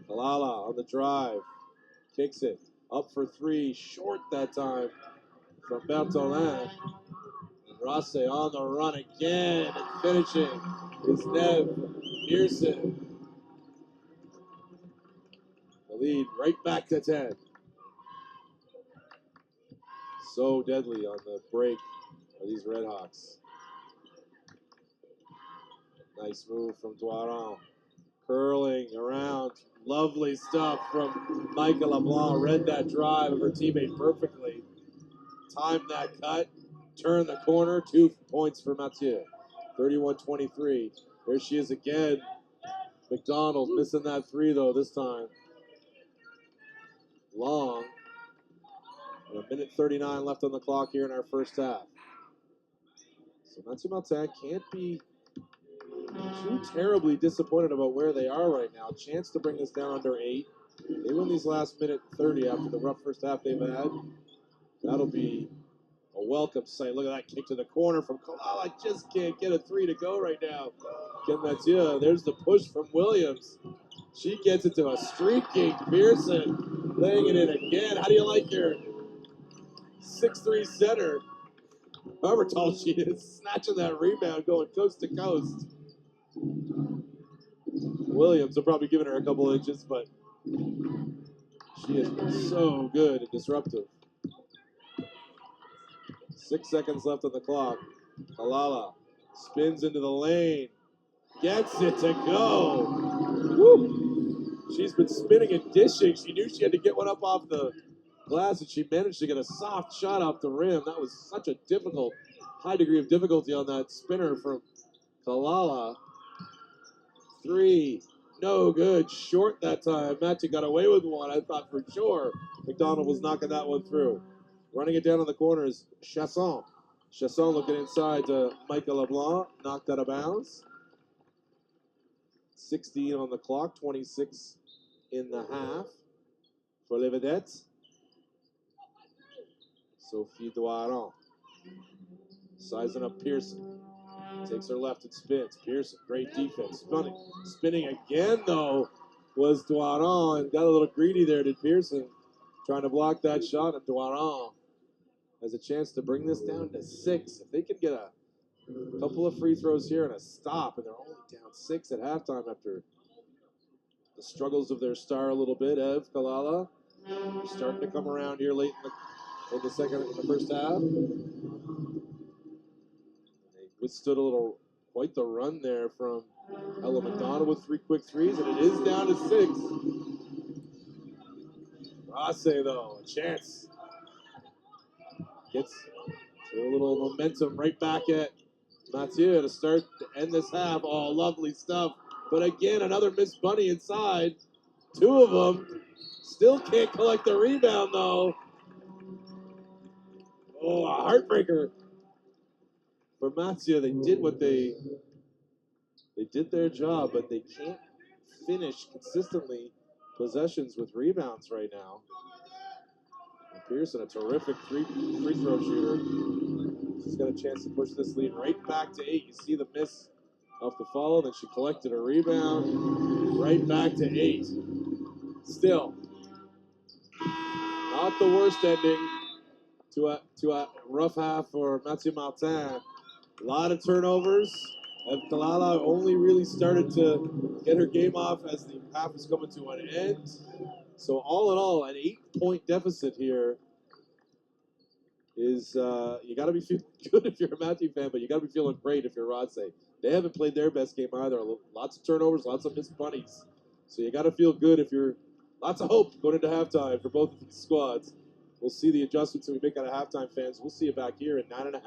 Kalala on the drive. Kicks it. Up for 3. Short that time from Bertolin. And Rase on the run again. And finishing is Nev Pearson. The lead right back to 10. So deadly on the break are these Red Hawks. Nice move from Doiron. Curling around. Lovely stuff from Micah LeBlanc. Read that drive of her teammate perfectly. Timed that cut. Turned the corner. 2 points for Mathieu. 31-23. There she is again. McDonald missing that 3 though this time. Long. And 1:39 left on the clock here in our first half. So Mathieu Martin can't be too terribly disappointed about where they are right now. Chance to bring this down under 8. They win these last minute 30 after the rough first half they've had. That'll be a welcome sight. Look at that kick to the corner from Kalala. I just can't get a 3 to go right now. Again, Mathieu. There's the push from Williams. She gets it to a streaking Pearson, laying it in again. How do you like your 6'3" center? However tall she is, snatching that rebound, going coast to coast. Williams will probably giving her a couple inches, but she has been so good and disruptive. 6 seconds left on the clock. Kalala spins into the lane, gets it to go. Woo! She's been spinning and dishing. She knew she had to get one up off the glass, and she managed to get a soft shot off the rim. That was such a high degree of difficulty on that spinner from Kalala. 3, no good. Short that time. Matthew got away with one. I thought for sure McDonald was knocking that one through. Running it down on the corner is Chasson. Chasson looking inside to Michael LeBlanc. Knocked out of bounds. 16 on the clock. 26 in the half for Les Vedettes. Sophie Doiron. Sizing up Pearson. Takes her left and spins. Pearson, great defense. Spinning again, though, was Doiron. Got a little greedy there, did Pearson. Trying to block that shot, and Doiron has a chance to bring this down to 6. If they can get a couple of free throws here and a stop, and they're only down 6 at halftime after the struggles of their star a little bit. Ev Kalala starting to come around here late in the first half. They withstood quite the run there from Ella McDonald with 3 quick threes, and it is down to 6. Rase, though, a chance. Gets a little momentum right back at Mathieu to end this half. Oh, lovely stuff. But again, another missed bunny inside. 2 of them. Still can't collect the rebound, though. Oh, a heartbreaker for Mathieu. They did their job, but they can't finish consistently possessions with rebounds right now. And Pearson, a terrific free throw shooter. She's got a chance to push this lead right back to 8. You see the miss off the follow, then she collected a rebound right back to 8. Still, not the worst ending to a rough half for Mathieu Martin. A lot of turnovers. And Kalala only really started to get her game off as the half was coming to an end. So all in all, an 8-point deficit here is, you got to be feeling good if you're a Matthew fan, but you got to be feeling great if you're Rodse. They haven't played their best game either. Lots of turnovers, lots of missed bunnies. So you got to feel good if you're, lots of hope going into halftime for both of these squads. We'll see the adjustments that we make out of halftime, fans. We'll see you back here at 9.5.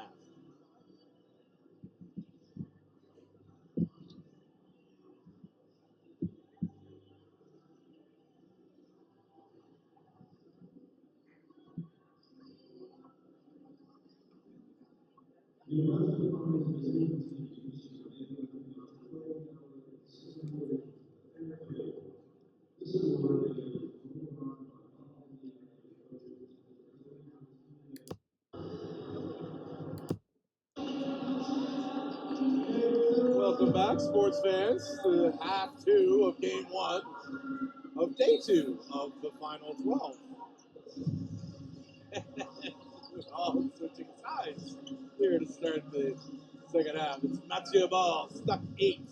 Welcome back, sports fans, to half 2 of game 1 of day 2 of the Final 12. All switching sides here to start the second half. It's Mathieu Ball, stuck 8.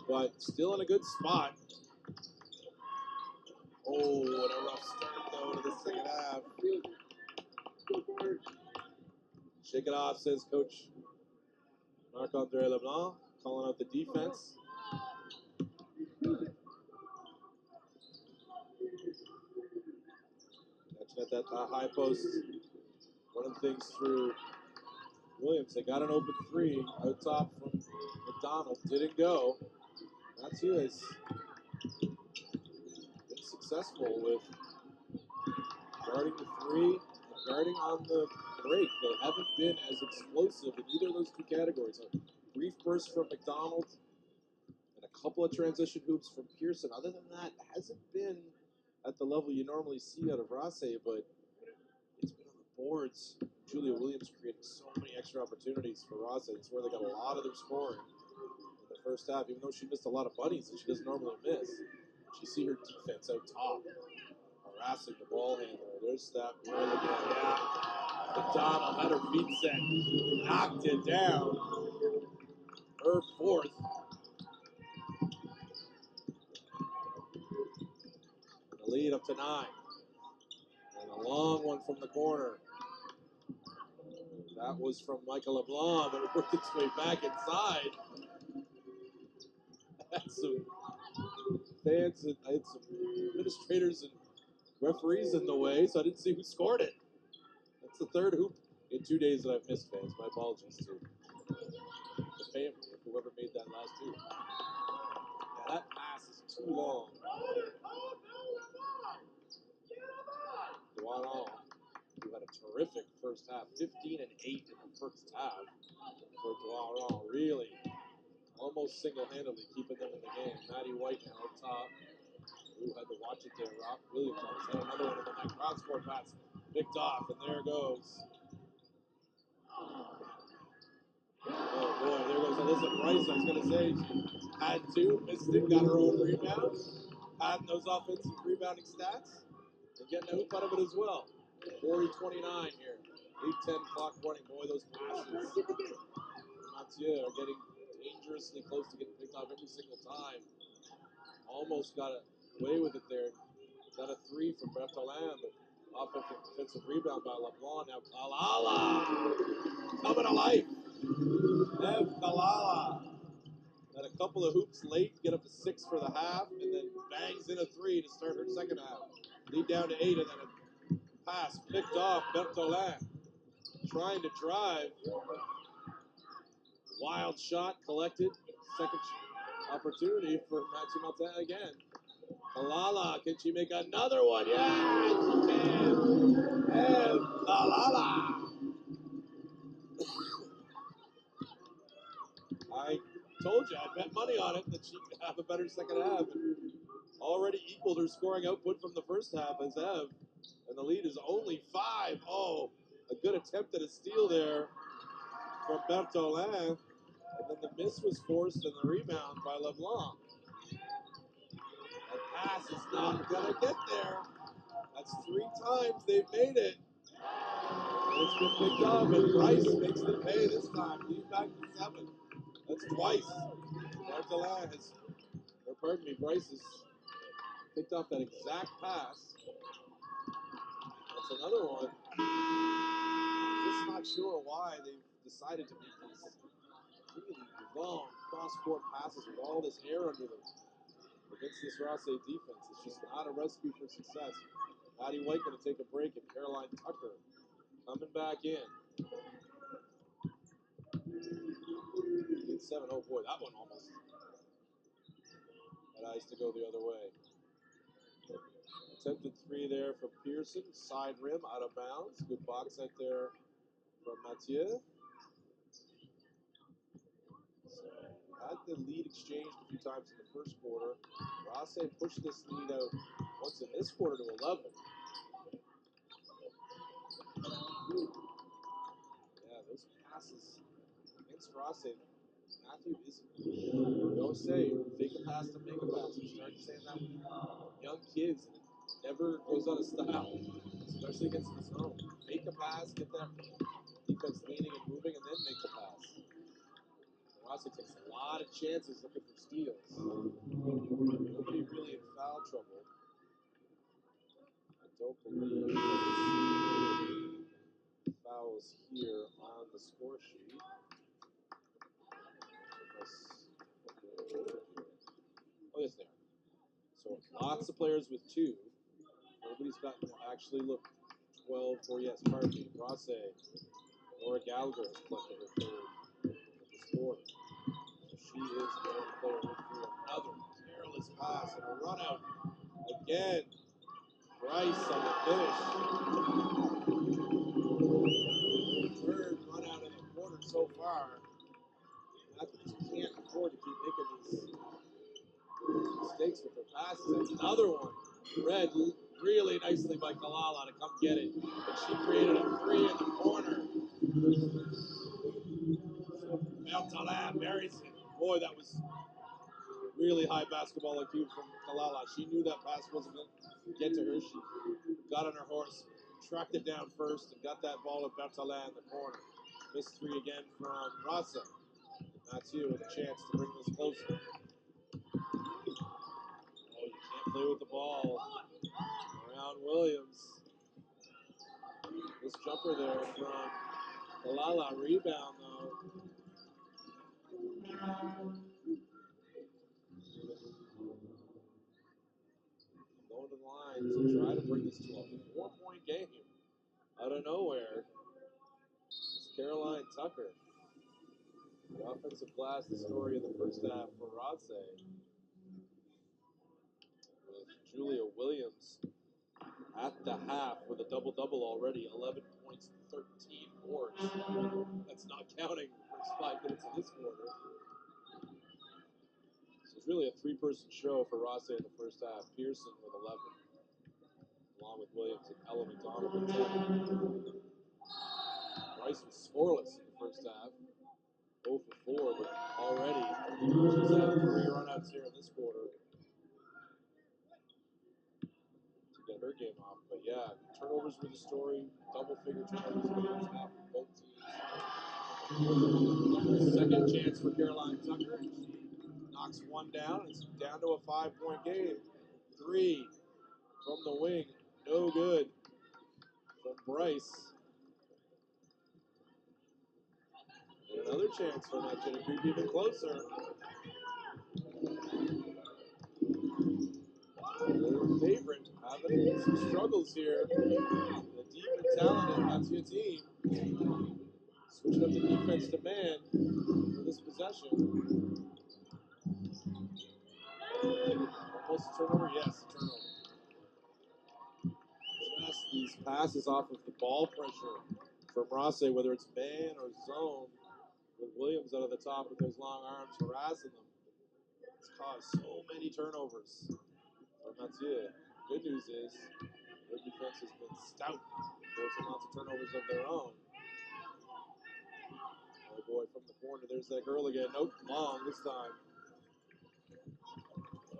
But still in a good spot. Oh, what a rough start, though, to the second half. Shake it off, says Coach Marc-Andre Leblanc calling out the defense. Catching at that high post, running things through Williams. They got an open three out top from McDonald. Didn't go. Mathieu has been successful with guarding the three and guarding on the break. They haven't been as explosive in either of those two categories. A brief burst from McDonald and a couple of transition hoops from Pearson. Other than that, it hasn't been at the level you normally see out of Rase, but it's been on the boards. Julia Williams creating so many extra opportunities for Rase. It's where they got a lot of their scoring in the first half, even though she missed a lot of bunnies that she doesn't normally miss. You see her defense out top, harassing the ball handler. There's that roll again. Yeah. McDonald had her feet set, knocked it down. Her fourth. And the lead up to 9. And a long one from the corner. That was from Michael LeBlanc, but it worked its way back inside. Had some fans and I had some administrators and referees in the way, so I didn't see who scored it. That's the third hoop in 2 days that I've missed, fans. My apologies to the family, whoever made that last hoop. Yeah, that pass is too long. Duaron, who had a terrific first half, 15 and 8 in the first half for Duaron, really almost single-handedly keeping them in the game. Maddie White now up top. Ooh, had to watch it there. Rock Williams almost had another one, and then that cross-court pass picked off, and there goes. Oh boy, there goes Alyssa Bryce. I was going to say she had 2, missed it, got her own rebound, had those offensive rebounding stats, and getting a hoop out of it as well. 40-29 here. 8-10 clock running. Boy, those passes. Mathieu are getting dangerously close to getting picked off every single time. Almost got away with it there. Got a 3 from Bertolin, but offensive defensive rebound by LeBlanc. Now Kalala coming to life. Ev Kalala had a couple of hoops late, get up to 6 for the half, and then bangs in a 3 to start her second half. Lead down to 8, and then a pass picked off. Bertolin trying to drive. Wild shot collected. Second opportunity for Mathieu Martin again. Kalala, can she make another one? Yeah, she can. And Kalala. I told you, I bet money on it that she could have a better second half. And already equaled her scoring output from the first half as Ev. And the lead is only 5. Oh, a good attempt at a steal there from Bertolin. And then the miss was forced and the rebound by LeBlanc. That pass is not going to get there. That's 3 times they've made it. It's been picked up, and Bryce makes them pay this time. Lead back to 7. That's twice. Bertolin has, or pardon me, Bryce has picked off that exact pass. That's another one. I'm just not sure why they've decided to make these really long cross-court passes with all this air under them against this Rase defense. It's just not a recipe for success. Maddie White going to take a break, and Caroline Tucker coming back in. 7. Oh boy, that one almost had eyes to go the other way. Attempted 3 there from Pearson, side rim, out of bounds. Good box out there from Mathieu. So, had the lead exchanged a few times in the first quarter. Rase pushed this lead out once in this quarter to 11. Yeah, those passes against Rase. Mathieu isn't, don't say, fake a pass to make a pass. We started saying that with young kids, and it never goes out of style, especially against the zone. Make a pass, get that defense leaning and moving, and then make the pass. Rase takes a lot of chances looking for steals. Nobody really in foul trouble. I don't believe there's fouls here on the score sheet. Oh, yes, they are. So lots of players with 2. Nobody's gotten to actually look 12 for, yes, pardon me, Rosse. Laura Gallagher has collected her 3rd of this quarter. So she is the only player with 3. Another careless pass and a run out. Again, Bryce on the finish. 3rd run out in the quarter so far. Athletes can't afford to keep making these mistakes with their passes. Another one. Read really nicely by Kalala to come get it. But she created a 3 in the corner. Beltalab buries it. Boy, that was really high basketball IQ from Kalala. She knew that pass wasn't going to get to her. She got on her horse, tracked it down first, and got that ball to Beltalab in the corner. Missed 3 again from Rasa. Mathieu with a chance to bring this closer. Oh, you can't play with the ball. Around Williams. This jumper there from Kalala. Rebound, though. Going to the line to try to bring this to a 4-point game out of nowhere. It's Caroline Tucker. The offensive glass, the story of the first half for Rodse. With Julia Williams at the half with a double-double already, 11 points, 13 boards. That's not counting the first 5 minutes of this quarter. So it's really a 3-person show for Rodse in the first half. Pearson with 11, along with Williams and Ella McDonald with 10. Bryce was scoreless in the first half. 0 for 4, but already she's had 3 runouts here in this quarter to get her game off. But yeah, turnovers were the story. Double-figure turnovers in the first half for both teams. Second chance for Caroline Tucker. She knocks 1 down. It's down to a 5-point game. 3 from the wing. No good from Bryce. And another chance for that to creep even closer. The favorite having some struggles here. The deep and talented Mathieu team switching up the defense to man for this possession. Almost a turnover? Yes, a turnover. Just these passes off of the ball pressure from Rosse, whether it's man or zone, with Williams out of the top with those long arms harassing them. It's caused so many turnovers for Mathieu. Good news is their defense has been stout, forcing lots of turnovers of their own. Oh boy, from the corner, there's that girl again. Nope, long this time.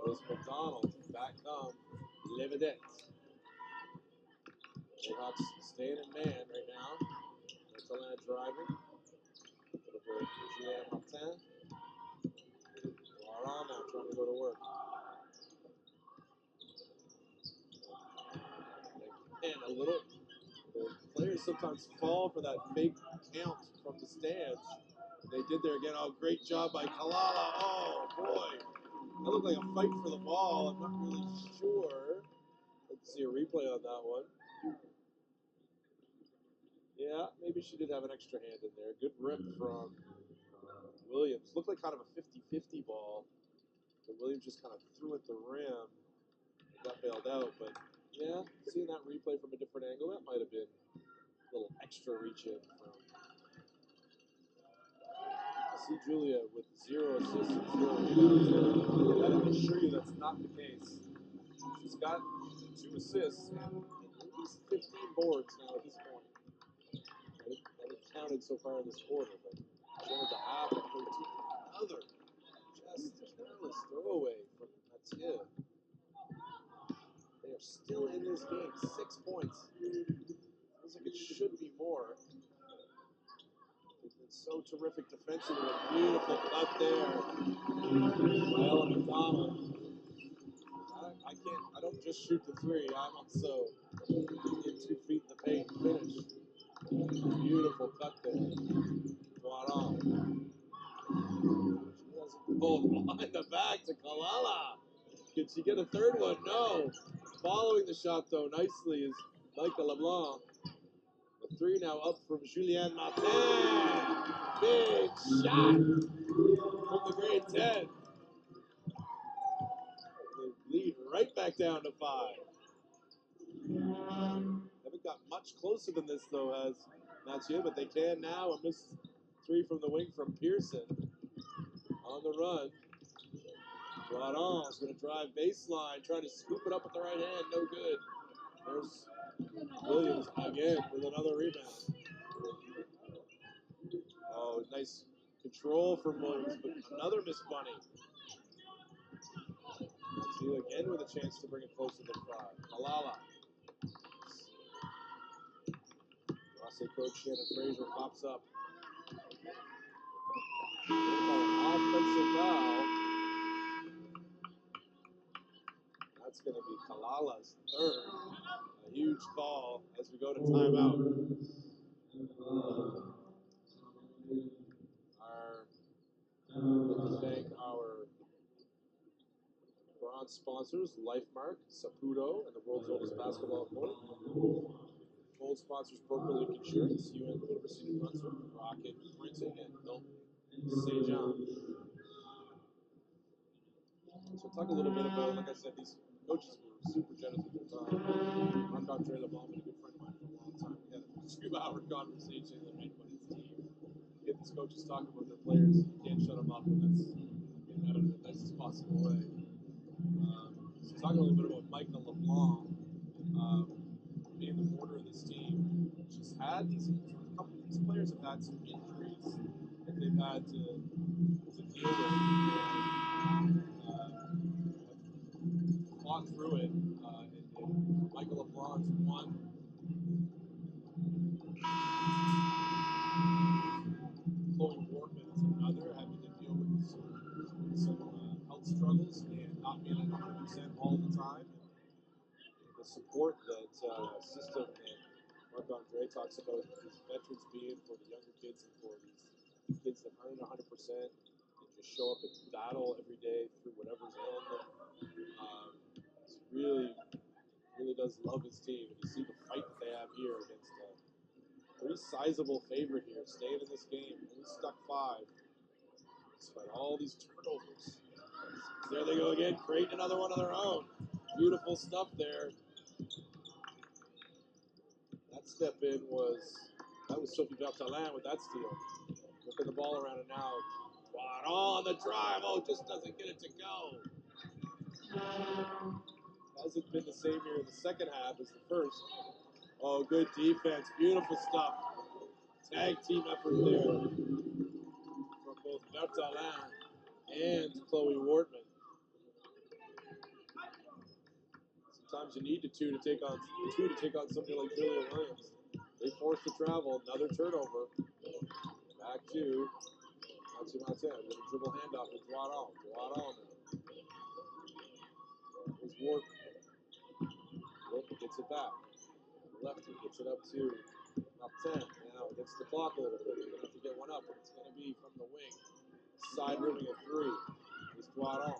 There's McDonald. Back come Levedette. Jayhawks staying in man right now. Bertolin driving. A little bit of Julien Martin. Laurent now trying to go to work. And a little, the players sometimes fall for that fake count from the stands. They did there again. Oh, great job by Kalala. Oh, boy. That looked like a fight for the ball. I'm not really sure. Let's see a replay on that one. Yeah, maybe she did have an extra hand in there. Good rip from Williams. Looked like kind of a 50-50 ball. But Williams just kind of threw at the rim. Got bailed out. But, yeah, seeing that replay from a different angle, that might have been a little extra reach in from. I see Julia with 0 assists and 0 rebounds. I can assure you that's not the case. She's got 2 assists and at least 15 boards now at this point. That have counted so far in this quarter, but she ended the half at 13. Another just careless throwaway from Mathieu. They are still in this game, 6 points. Feels like it should be more. They've been so terrific defensively. A beautiful cut there by Ella McDonald. I don't just shoot the 3. I'm also in 2 feet in the paint and finish. Beautiful cut there. She has Oh, behind the back to Kalala. Can she get a third one? No. Following the shot, though, nicely is Michael LeBlanc. The 3 now up from Julianne Martin. Big shot from the grade 10. They lead right back down to 5. Haven't got much closer than this, though, as Mathieu, but they can now. A missed 3 from the wing from Pearson. On the run. Rodon's going to drive baseline, trying to scoop it up with the right hand. No good. There's Williams again with another rebound. Oh, nice control from Williams, but another missed bunny. Mathieu again with a chance to bring it closer to 5. Malala. Rossi coach Shannon Frazier pops up. Offensive foul. That's going to be Kalala's third. A huge call as we go to timeout. I'd like to thank our bronze sponsors, LifeMark, Saputo, and the world's oldest basketball court. Gold sponsors, Broker Link Insurance, University of New Brunswick, Rocket Printing, and Milton St. John. So talk a little bit about, like I said, these coaches were super generous with their time. Marc-Andre Leblanc, a good friend of mine for a long time. We had a 2-hour conversation the night when his team. Get these coaches talking about their players. You can't shut them up, and that's getting out in the nicest possible way. So talking a little bit about Michael LeBlanc, being the border of this team. She's had these, a couple of these players have had some injuries that they've had to deal with. And, fought through it. And Michael LeBlanc's one. Chloe Workman is another, having to deal with some health struggles and not being 100% all the time. And the support that system that Marc-Andre talks about these veterans being for the younger kids and for these kids that aren't 100% and just show up and battle every day through whatever's ailing them. He really does love his team. And you see the fight that they have here against a pretty sizable favorite here, staying in this game. Only stuck 5, despite all these turnovers. There they go again, creating another one of their own. Beautiful stuff there. That step in that was Sophie Berthelin with that steal. Whipping the ball around, and now on the drive. Oh, just doesn't get it to go. Hasn't been the same here in the second half as the first. Oh, good defense. Beautiful stuff. Tag team effort there from both Berthelin and Chloe Wortman. Sometimes you need two to take on somebody like Julia Williams. They force the travel. Another turnover. Back to Martin with a dribble handoff with Joiron. Joiron now. Here's Wortman. Wortman gets it back. Lefty gets it up to Martin. Now against the clock a little bit. He's going to have to get one up, but it's going to be from the wing. Side rimming a 3 is Joiron.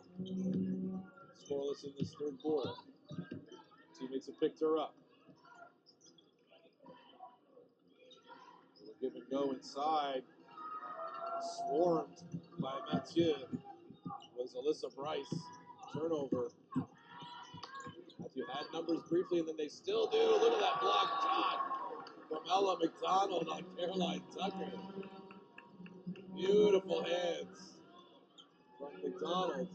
Scoreless in this third quarter. Teammates have picked her up. Little give and go inside. Swarmed by Mathieu was Alyssa Bryce. Turnover. Mathieu had numbers briefly, and then they still do. Look at that blocked shot from Ella McDonald on Caroline Tucker. Beautiful hands from McDonald.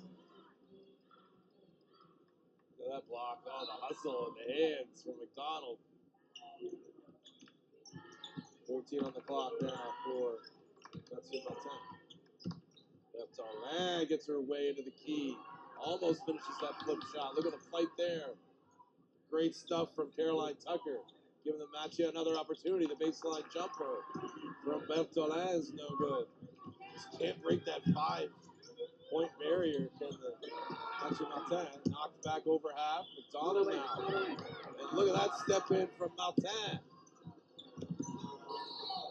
Look at that block. Oh, the hustle and the hands from McDonald. 14 on the clock now for Mathieu Martin. Berthelin gets her way into the key. Almost finishes that flip shot. Look at the fight there. Great stuff from Caroline Tucker. Giving the Mathieu another opportunity. The baseline jumper from Berthelin is no good. Just can't break that 5-point barrier. Can the Mathieu Martin knocked back over half. McDonald now. And look at that step in from Martin.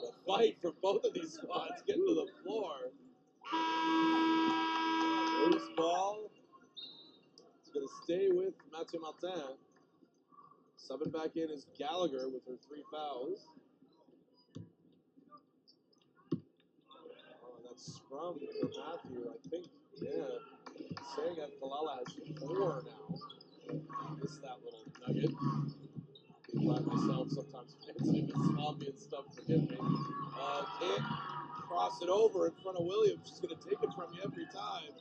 The fight from both of these squads getting to the floor. Loose ball. It's going to stay with Mathieu Martin. Subbing back in is Gallagher with her 3 fouls. Oh, that's scrum for Matthew, I think. Yeah. Saying that Kalala has 4 now. Missed that little nugget. By myself, sometimes fancy sloppy and stuff, forgive me. Can't cross it over in front of Williams. She's going to take it from you every time.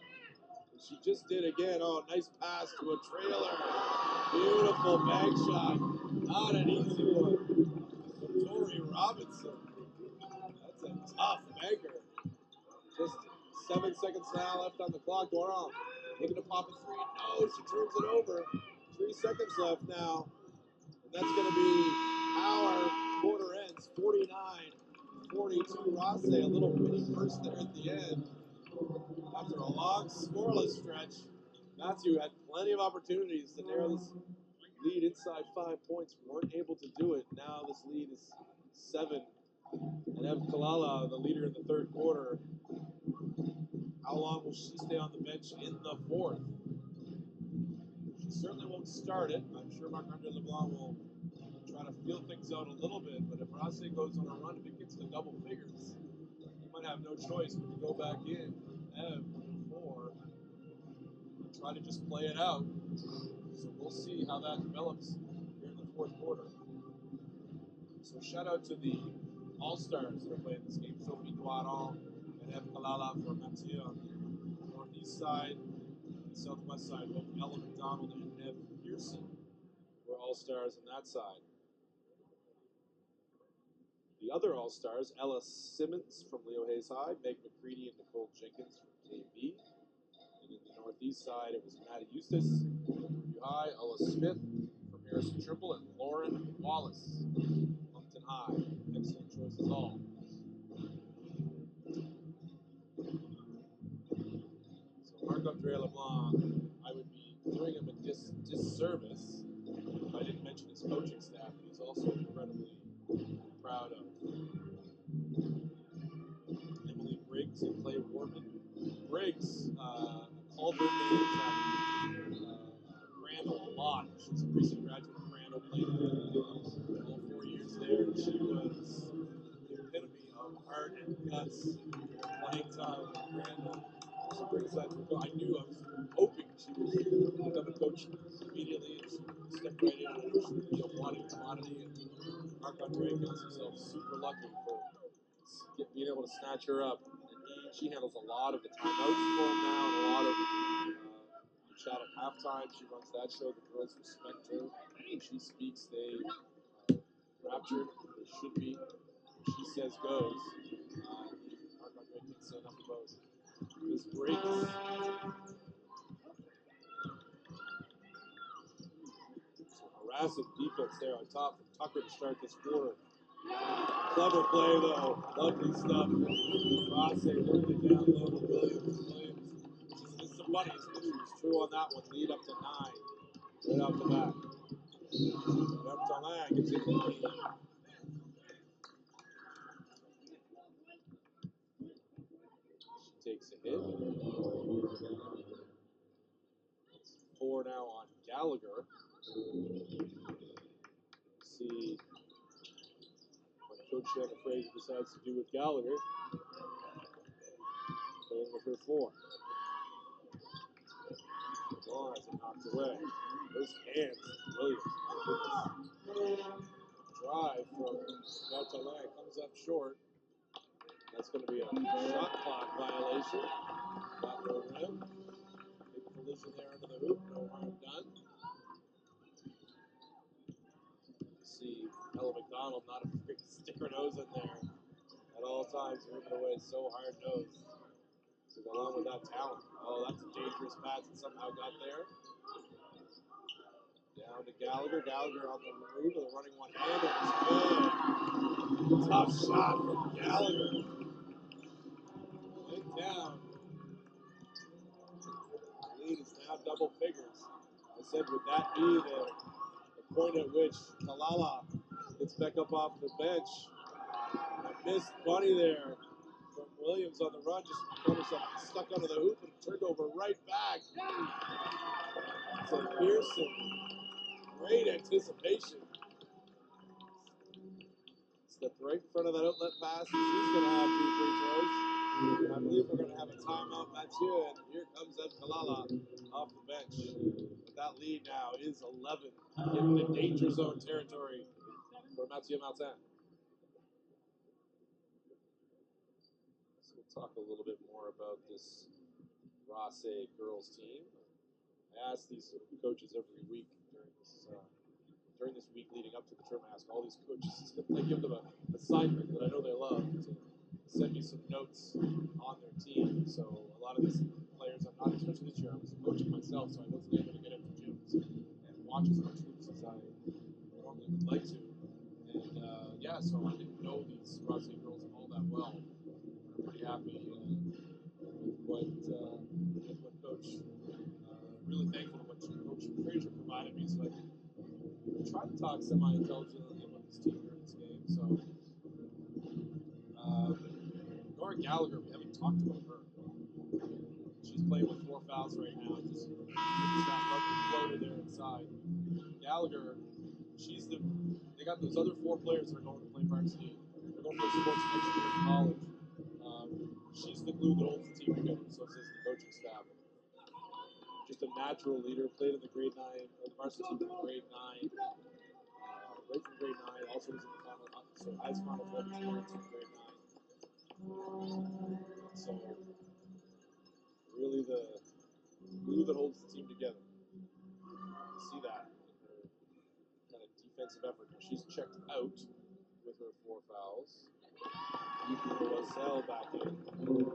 And she just did again. Oh, nice pass to a trailer. Beautiful bag shot. Not an easy one. From Tori Robinson. That's a tough banker. Just 7 seconds now left on the clock. Doran looking to pop a 3. No, she turns it over. 3 seconds left now. And that's going to be our quarter ends. 49-42. Rosse, a little mini burst there at the end. After a long scoreless stretch, Matthew had plenty of opportunities to narrow this lead inside 5 points. Weren't able to do it. Now this lead is 7. And Ev Kalala, the leader in the third quarter. How long will she stay on the bench in the fourth? She certainly won't start it. I'm sure Marc-Andre LeBlanc will try to feel things out a little bit, but if Rosse goes on a run, if it gets to double figures, you might have no choice but to go back in, Ev, 4, and try to just play it out. So we'll see how that develops here in the fourth quarter. So shout out to the All-Stars that are playing this game, Sophie Doiron and Ev Kalala for Mathieu on the northeast side. Southwest side, both Ella McDonald and Neb Pearson were All-Stars on that side. The other All-Stars, Ella Simmons from Leo Hayes High, Meg McCready and Nicole Jenkins from KB. And in the northeast side, it was Maddie Eustace from Riverview High, Ella Smith from Harrison Triple, and Lauren Wallace, Plumpton High. Excellent choices all. So Marc-Andre LeBlanc, I would be doing him a disservice if I didn't mention his coaching staff, and he's also incredibly proud of Emily Briggs and Clay Warman. Briggs called her names at Crandall a lot. She's a recent graduate of Crandall, played all 4 years there, and she was the epitome of heart and guts playing time at Crandall. She brings that to I knew, I was hoping she would become a coach immediately, and she stepped right in. I knew she would be a wanting commodity, and Marc-Andre counts himself super lucky for being able to snatch her up. And she handles a lot of the timeouts for him now, and a lot of you chat at halftime. She runs that show. The girls respect her. When she speaks, they raptured. They should be. What she says goes. Marc-Andre can't say enough about this break. So harassing defense there on top from Tucker to start this quarter. Clever play though, lovely stuff. Rosse working it down low to Williams. She's missed some bunnies, but she was true on that one. Lead up to 9, right off the bat. Bertolin gets it in the lead. She takes a hit. It's 4 now on Gallagher. See what Coach Shannon Fraser decides to do with Gallagher. Playing with her 4. Oh, has it knocked away. Those hands, Williams, my goodness. Drive from Bertolin comes up short. That's going to be a shot clock violation. Back to the rim. Big collision there under the hoop. No harm done. See Ella McDonald not afraid to stick her nose in there at all times, moving away so hard nosed. To go along with that talent. Oh, that's a dangerous pass that somehow got there. Down to Gallagher. Gallagher on the move with a running one-hander. It's good. Tough shot from Gallagher. Went down. The lead is now double figures. I said, would that be the point at which Kalala gets back up off the bench? A missed bunny there from Williams on the run, just found herself stuck under the hoop and turned over right back. So Pearson, great anticipation. Stepped right in front of that outlet pass, and she's going to have 2 free throws. And I believe we're going to have a timeout, Mathieu, and here comes Ed Kalala off the bench. But that lead now is 11, getting into danger zone territory for Mathieu Martin. So we'll talk a little bit more about this Rosse girls team. I ask these coaches every week during this week leading up to the tournament. I ask all these coaches, I give them an assignment that I know they love to send me some notes on their team. So a lot of these players, I'm not, especially this year, I was coaching myself, so I wasn't able to get into gyms and watch as much hoops as I normally would like to. And yeah, so I didn't know these Rosse girls all that well. I'm pretty happy with what Coach, really thankful for what Coach Frazier provided me, so I could try to talk semi-intelligently about this team during this game. So, Nora Gallagher, we haven't talked about her. She's playing with 4 fouls right now. Just that lovely floater there inside. Gallagher, they got those other 4 players that are going to play varsity. They're going to play sports next year in college. She's the glue that holds the team together, so says the coaching staff. Just a natural leader, played in the grade 9, or the varsity team in the grade 9. Right from grade 9, also was in the final, so has Final 12 experience in grade 9. So, really the glue that holds the team together. You see that in her kind of defensive effort. Now she's checked out with her 4 fouls. Roselle back in for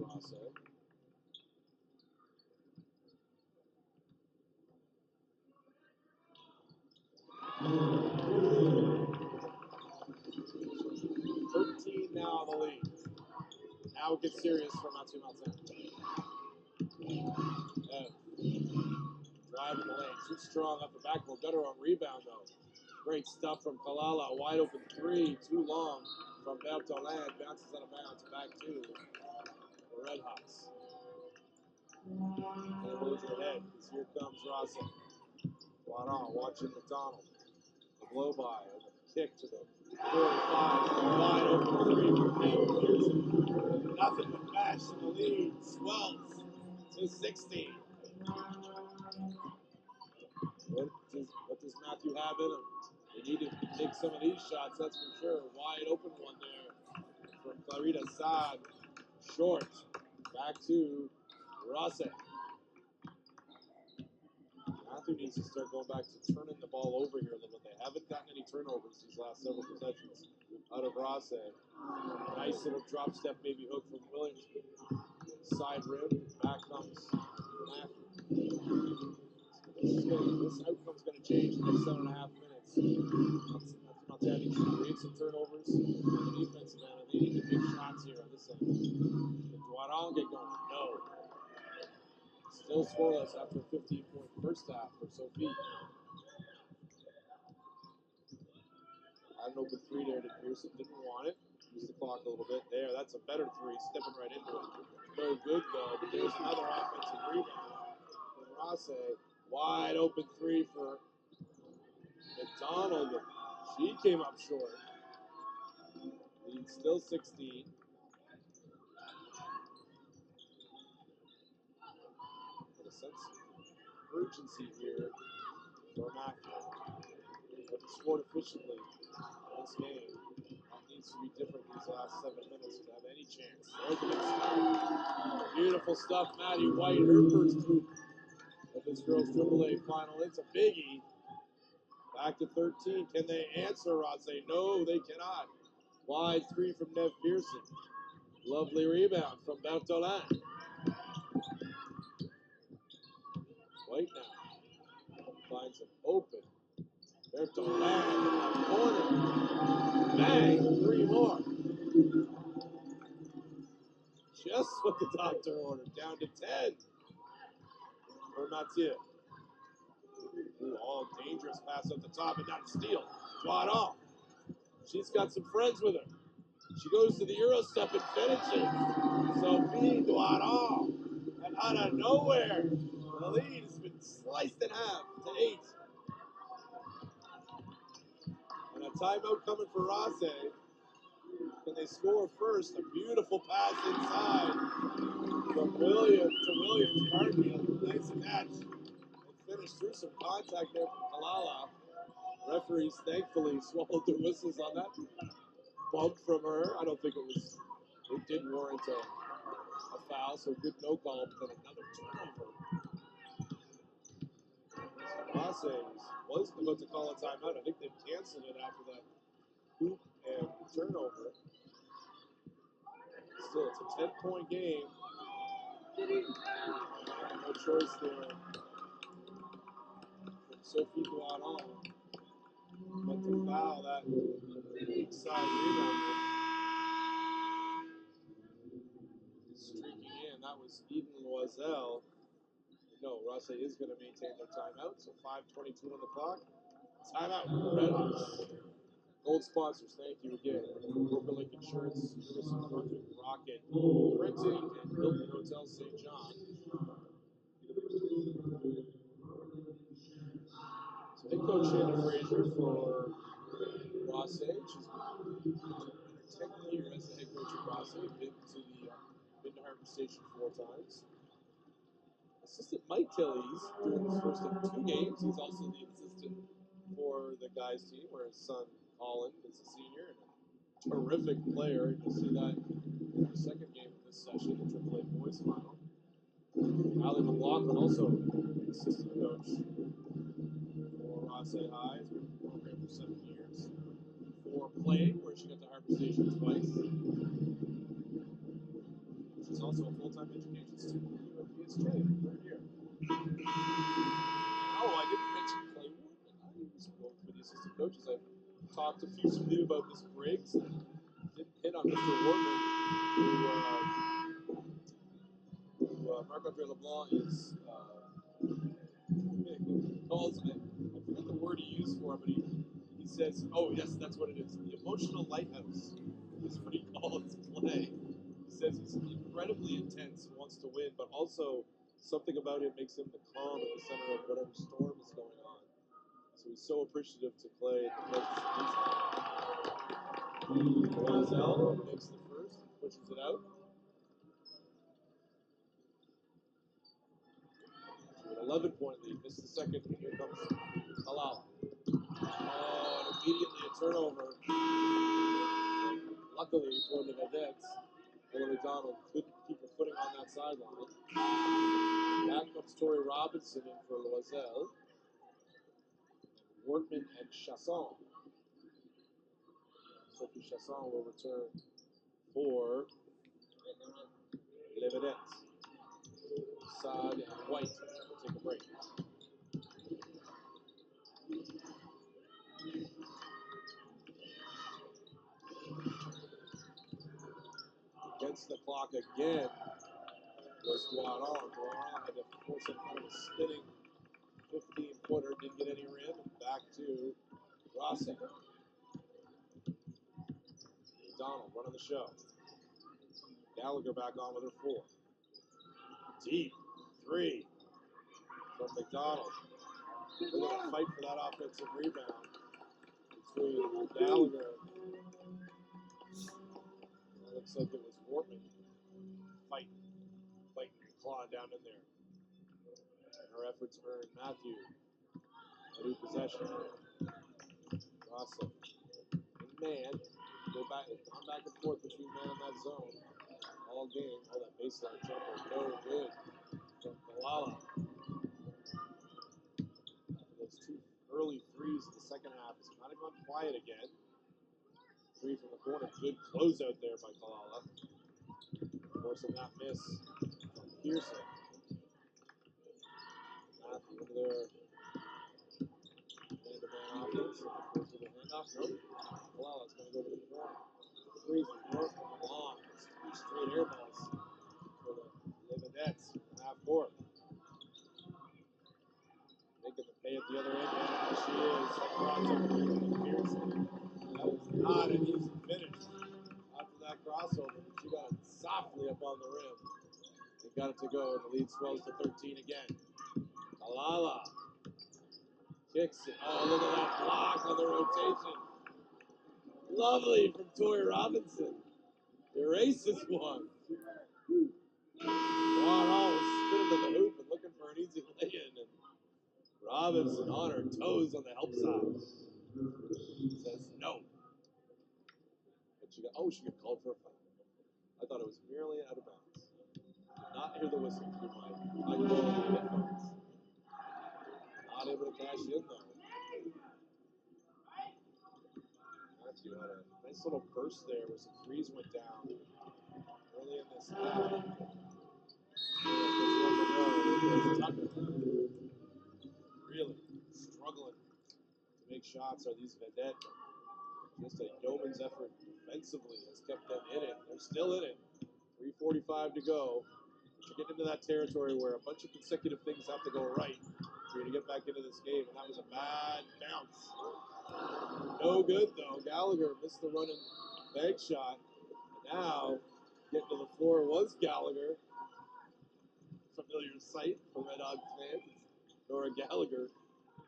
Rosse. Now the lead. Now it gets serious for Mathieu Martin. Driving the lane, too strong up the backboard. Got her on rebound though. Great stuff from Kalala. Wide open 3, too long from Bertolin. Bounces out of bounds. Back to the Red Hawks. And hold your head, because here comes Rosse. Guaron watching McDonald. The blow by, and the kick to the 45. Wide open 3 from Pearson. Nothing but mash, and the lead swells to 60. What does Matthew have in him? They need to take some of these shots, that's for sure. Wide open one there from Clarita Saad. Short. Back to Rosse. Matthew needs to start going back to turning the ball over here a little bit. They haven't gotten any turnovers these last several possessions out of Rosse. Nice little drop step baby hook from Williams. Side rim. Back comes Matthew. This outcome's going to change in the next 7.5 minutes. Martin needs to create some turnovers on the defensive end, and they need to make shots here on this end. Did Guaron get going? No. Still scoreless after a 15-point first half for Sophie. Had an open 3 there to Pearson. Didn't want it. Use the clock a little bit. There, that's a better 3. Stepping right into it. No good, though. But there's another offensive rebound from Rosse. Wide open 3 for McDonald. She came up short. Lead still 16. But a sense of urgency here for Matthew. But he scored efficiently in this game. It needs to be different these last 7 minutes to have any chance. There's a big stop. Beautiful stuff, Maddie White. Her first hoop of this girls' AAA final. It's a biggie. Back to 13. Can they answer, Rosse? No, they cannot. Wide 3 from Nev Pearson. Lovely rebound from Bertolin. White now finds him open. Bertolin in the corner. Bang! 3 more. Just what the doctor ordered. Down to 10 for Mathieu. Ooh, all dangerous pass up the top and not steal. Guaron. She's got some friends with her. She goes to the Euro step and finishes. Sophie Duaron. And out of nowhere, the lead has been sliced in half to 8. And a timeout coming for Rase. Can they score first? A beautiful pass inside from Williams to Williams. Cartfield, nice catch. And finished through some contact there from Kalala. Referees thankfully swallowed their whistles on that bump from her. I don't think it did warrant a foul, so good no call, but then another turnover. Rase was about to call a timeout. I think they've canceled it after that hoop and turnover. Still, it's a 10-point game. No choice there from Sophie Duaron, but to foul that weak side rebounder. Streaking in, that was Eden Loisel. No, Rase is going to maintain their timeout, so 5:22 on the clock. Timeout, Red Hawks. Gold sponsors, thank you again. Link Insurance, Services, Brunswick, Rocket, Printing, and Hilton Hotel St. John. So head coach Shannon Fraser for Rase. She's been in her 10th year as the head coach of Rase. Been to Harbor Station 4 times. Assistant Mike Tilley's doing his first of 2 games. He's also the assistant for the guys' team, where his son Colin is a senior and a terrific player. You'll see that in our second game of this session, the AAA Boys Final. Allie McLaughlin, also assistant coach for Rase High, has been in the program for 7 years. For playing, where she got to Harbor Station twice. She's also a full-time education student at UMPSJ, 3rd year. Oh, I didn't mention Clay Workman. I was both for the assistant coaches. I talked effusively about Miss Briggs and didn't hit on Mr. Workman, who Marc-Andre LeBlanc is calls it. I forget the word he used for him, but he says, oh yes, that's what it is. The emotional lighthouse is what he calls play. He says he's incredibly intense and wants to win, but also something about him makes him the calm at the center of whatever storm is going on. So he's so appreciative to play at the presence of Loisel makes the first, pushes it out. An 11-point lead. Missed the second. Here comes Halal. Oh, and immediately a turnover. Luckily for the Vedettes, Hillary McDonald couldn't keep her footing on that sideline. Back comes Tori Robinson in for Loisel. Workman and Chasson. Sophie Chasson will return for Les Vedettes. Saad and White will take a break. Against the clock again was Duaron. Duaron had to force some kind of a spinning 15-footer, didn't get any rim, and back to Rase. McDonald running the show. Gallagher back on with her 4. Deep 3 from McDonald. They're going to fight for that offensive rebound between Gallagher. It looks like it was Wortman fighting, clawing down in there. And her efforts earned Matthew a new possession. Russell. Man, gone back and forth between man and that zone all game. Oh, that baseline jumper, no good from Kalala. Those 2 early threes in the second half has kind of gone quiet again. 3 from the corner, good closeout there by Kalala. Forcing that miss from Pearson. Matthew into their man-to-man offense. Goes to the handoff. Nope. Kalala's going to go to the corner. 3 from Northman. Long. 2 straight air balls for the Vedettes in half court. Making the pay at the other end. Yeah, she is. That crossover from Pearson. That was not an easy finish. After crossover, but she got it softly up on the rim. They got it to go, and the lead swells to 13 again. Alala kicks it. Oh, look at that block on the rotation. Lovely from Tori Robinson. Erases one. Warhol was spinning to the hoop and looking for an easy lay-in, and Robinson on her toes on the help side. Says no. But she got called for a foul. I thought it was merely out of bounds. Did not hear the whistle through my high-quality headphones. Not able to cash in though. Matthew had a nice little burst there where some threes went down early in this half. Really struggling to make shots are these vedettes. Just a yeoman's effort defensively has kept them in it. They're still in it. 3:45 to go. You're getting into that territory where a bunch of consecutive things have to go right for you to get back into this game, and that was a bad bounce. No good, though. Gallagher missed the running bag shot. And now, getting to the floor was Gallagher. Familiar sight for Red Hawks fans. Nora Gallagher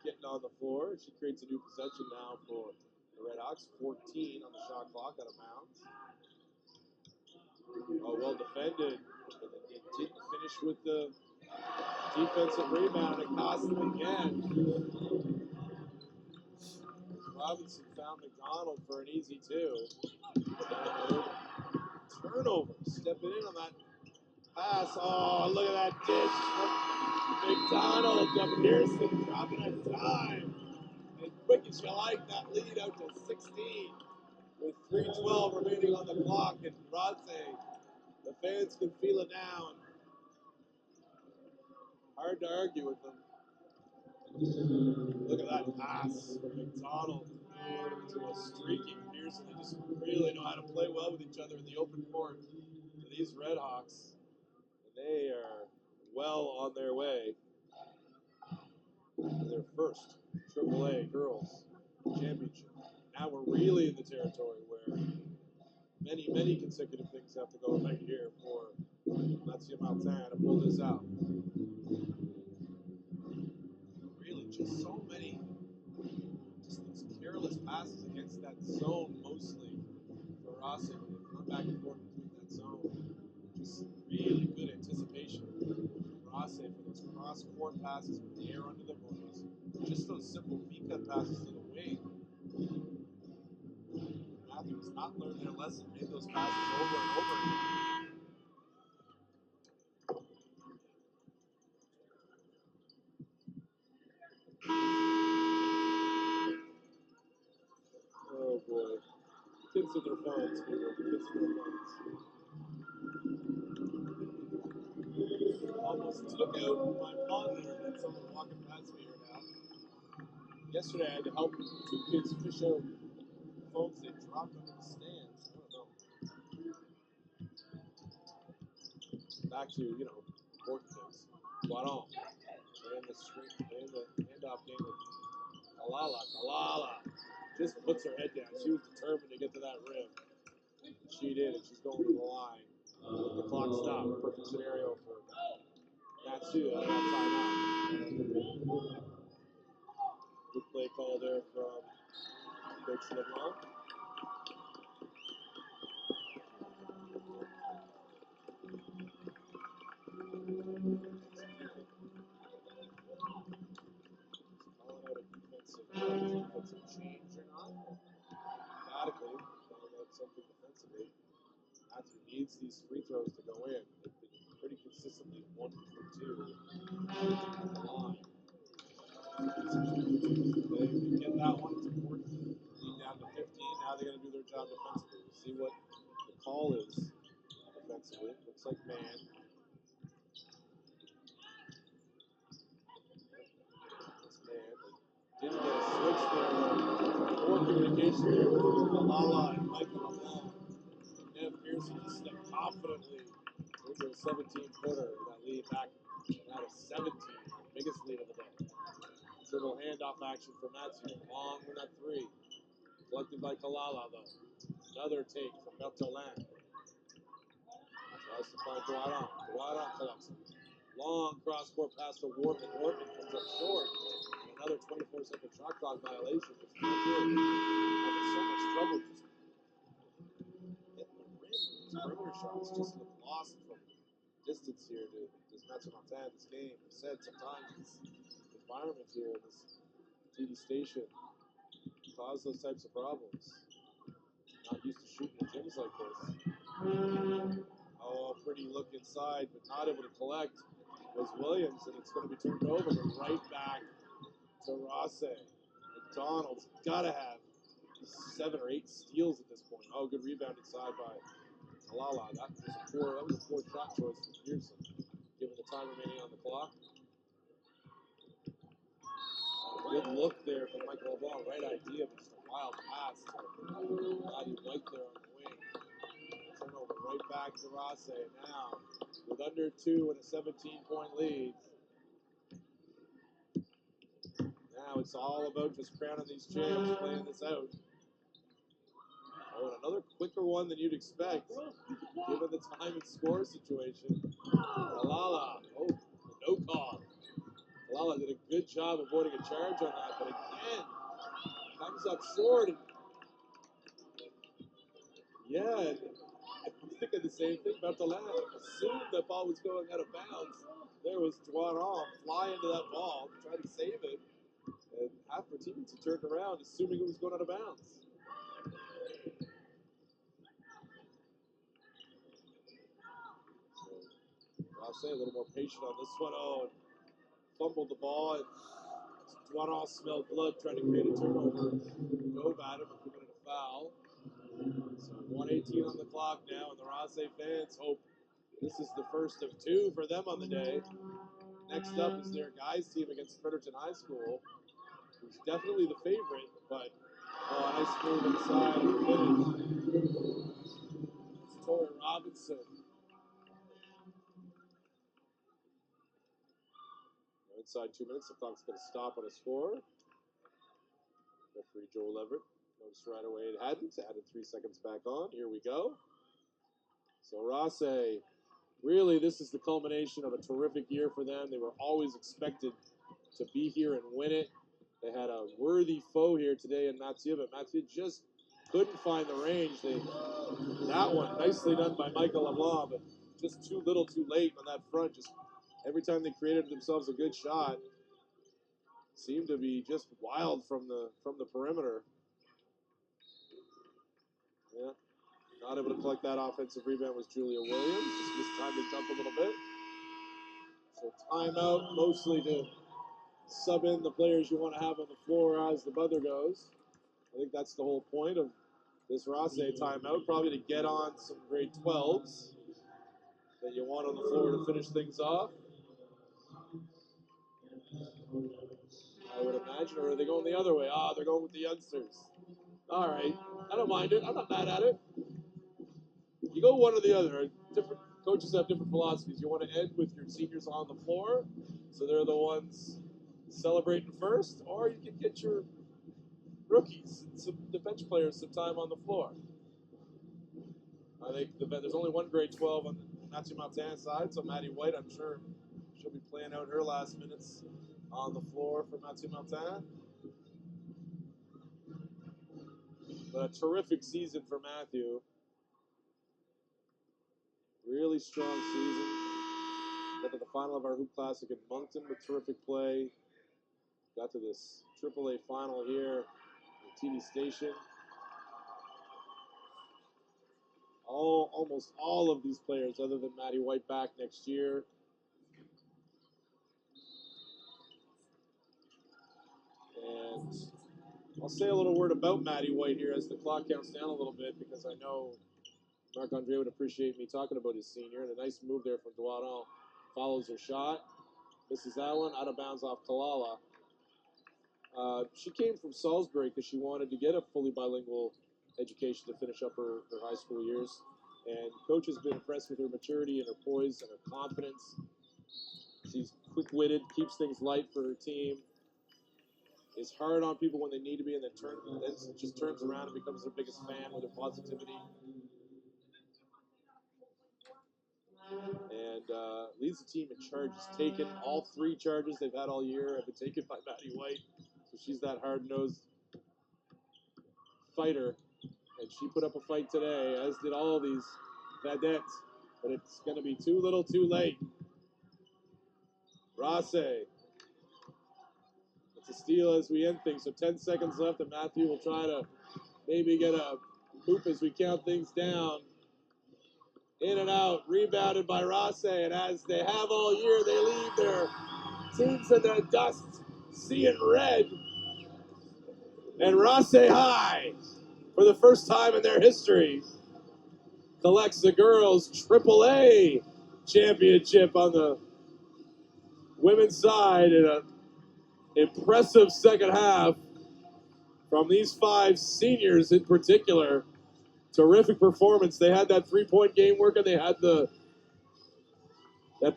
getting on the floor. She creates a new possession now for the Red Hawks. 14 on the shot clock out of bounds. Oh, well defended. But they didn't finish with the defensive rebound. It cost them again. Robinson found McDonald for an easy two. Turnover. Stepping in on that pass. Oh, look at that dish from McDonald. Pearson dropping a dime. And quick as you like, that lead out to 16 with 3:12 remaining on the clock. And Rodze, the fans can feel it now. And hard to argue with them. Look at that pass from McDonald to a streaking Pearson. They just really know how to play well with each other in the open court. For these Red Hawks, and they are well on their way to their first AAA Girls Championship. Now we're really in the territory where many consecutive things have to go right here for Mathieu Martin to pull this out. Really, just so many, just these careless passes against that zone mostly for Rossi when they run back and forth between that zone. Just really good anticipation from Rossi for those cross-court passes with the air under the booties. Just those simple V-cut passes to the wing. Matthews not learned their lesson, made those passes over and over again. Oh boy. Kids with their phones, people. Kids with their phones. Almost took out my monitor and someone walking past me right now. Yesterday I had to help 2 kids fish out phones they dropped under the stands. I don't know. Back to, important things. Guaron. They're in the street. They're in the handoff game with Kalala just puts her head down. She was determined to get to that rim. She did, and she's going to the line. The clock stopped. Perfect scenario for Matsu out of that timeout. Good play call there from Coach LeBlanc. Calling out a defensive change or not. Emphatically, calling out something defensively. Matthew needs these free throws to go in. They've been pretty consistently 1 for 2 at the line. They get that one, it's important. Lead down to 15. Now they're going to do their job defensively. We'll see what the call is defensively. Looks like man. It's man. They didn't get a switch there. More communication there between Malala and Michael Malone. Nev Pearson just stepped confidently into a 17-footer. That lead back now to 17. Biggest lead of the day. Dribble handoff action for Matthew. Long with that 3. Collected by Kalala, though. Another take from Bertolin. Tries to find Duaron. Duaron collects it. Long cross-court pass to Warman. Warman comes up short. And another 24-second shot clock violation. It's having so much trouble just hitting the rim. These perimeter shots just look lost from distance here to this Matthew Montana, this game. I said sometimes this environment here, this TD station, cause those types of problems. Not used to shooting in gyms like this. Oh, pretty look inside, but not able to collect was Williams, and it's going to be turned over, but right back to Rosse. McDonald's got to have 7 or 8 steals at this point. Oh, good rebound inside by Kalala. That was a poor shot choice from Pearson, given the time remaining on the clock. Good look there from Michael LeBlanc. Right idea, but just a wild pass to Matty White there on the wing. Turnover right back to Rosse. Now, with under 2 and a 17-point lead. Now it's all about just crowning these champs, playing this out. Oh, and another quicker one than you'd expect, given the time and score situation. Kalala, oh, no call. Kalala did a good job avoiding a charge on that, but again, comes up short. And yeah, I'm thinking the same thing about the last. Assumed that ball was going out of bounds. There was Duaron fly into that ball, try to save it. And half her teammates turned around, assuming it was going out of bounds. I'll say a little more patient on this one. Oh, fumbled the ball, and Duaron smelled blood trying to create a turnover. Dove at him and committed a foul. So 1:18 on the clock now, and the Rosse fans hope this is the first of 2 for them on the day. Next up is their guys team against Fredericton High School, who's definitely the favorite, but oh, a nice move inside and finish. It's Torrey Robinson. Inside 2 minutes, the clock's going to stop on a score. Referee Joel Everett noticed right away it hadn't. Added 3 seconds back on. Here we go. So Rosse, really, this is the culmination of a terrific year for them. They were always expected to be here and win it. They had a worthy foe here today in Mathieu, but Mathieu just couldn't find the range. That one, nicely done by Michael LeBlanc, but just too little too late on that front. Just every time they created themselves a good shot, seemed to be just wild from the perimeter. Yeah, not able to collect that offensive rebound was Julia Williams. Just missed time to jump a little bit. So timeout, mostly to sub in the players you want to have on the floor as the buzzer goes. I think that's the whole point of this Rosse timeout, probably to get on some grade 12s that you want on the floor to finish things off. I would imagine, or are they going the other way? They're going with the youngsters. All right, I don't mind it. I'm not mad at it. You go one or the other. Different coaches have different philosophies. You want to end with your seniors on the floor, so they're the ones celebrating first, or you can get your rookies, the bench players, some time on the floor. I think there's only one grade 12 on the Matthew Montana side, so Maddie White, I'm sure she'll be playing out her last minutes on the floor for Matthew Montana. But a terrific season for Matthew. Really strong season. Got to the final of our Hoop Classic in Moncton with terrific play. Got to this AAA final here at TD Station. Almost all of these players, other than Maddie White, back next year. And I'll say a little word about Maddie White here as the clock counts down a little bit, because I know Marc-Andre would appreciate me talking about his senior. And a nice move there from Duaron. Follows her shot. Misses that one, out of bounds off Kalala. She came from Salisbury because she wanted to get a fully bilingual education to finish up her high school years. And coach has been impressed with her maturity and her poise and her confidence. She's quick-witted, keeps things light for her team, is hard on people when they need to be, and then just turns around and becomes their biggest fan with her positivity. leads the team in charges taken. All 3 charges they've had all year have been taken by Maddie White. So she's that hard-nosed fighter. And she put up a fight today, as did all these vedettes. But it's going to be too little too late. Rase. It's a steal as we end things. So 10 seconds left, and Matthew will try to maybe get a hoop as we count things down. In and out, rebounded by Rase, and as they have all year, they leave their teams in the dust, seeing red. And Rase High, for the first time in their history, collects the girls' AAA championship on the women's side in an impressive second half from these 5 seniors in particular. Terrific performance. They had that 3-point game working. They had that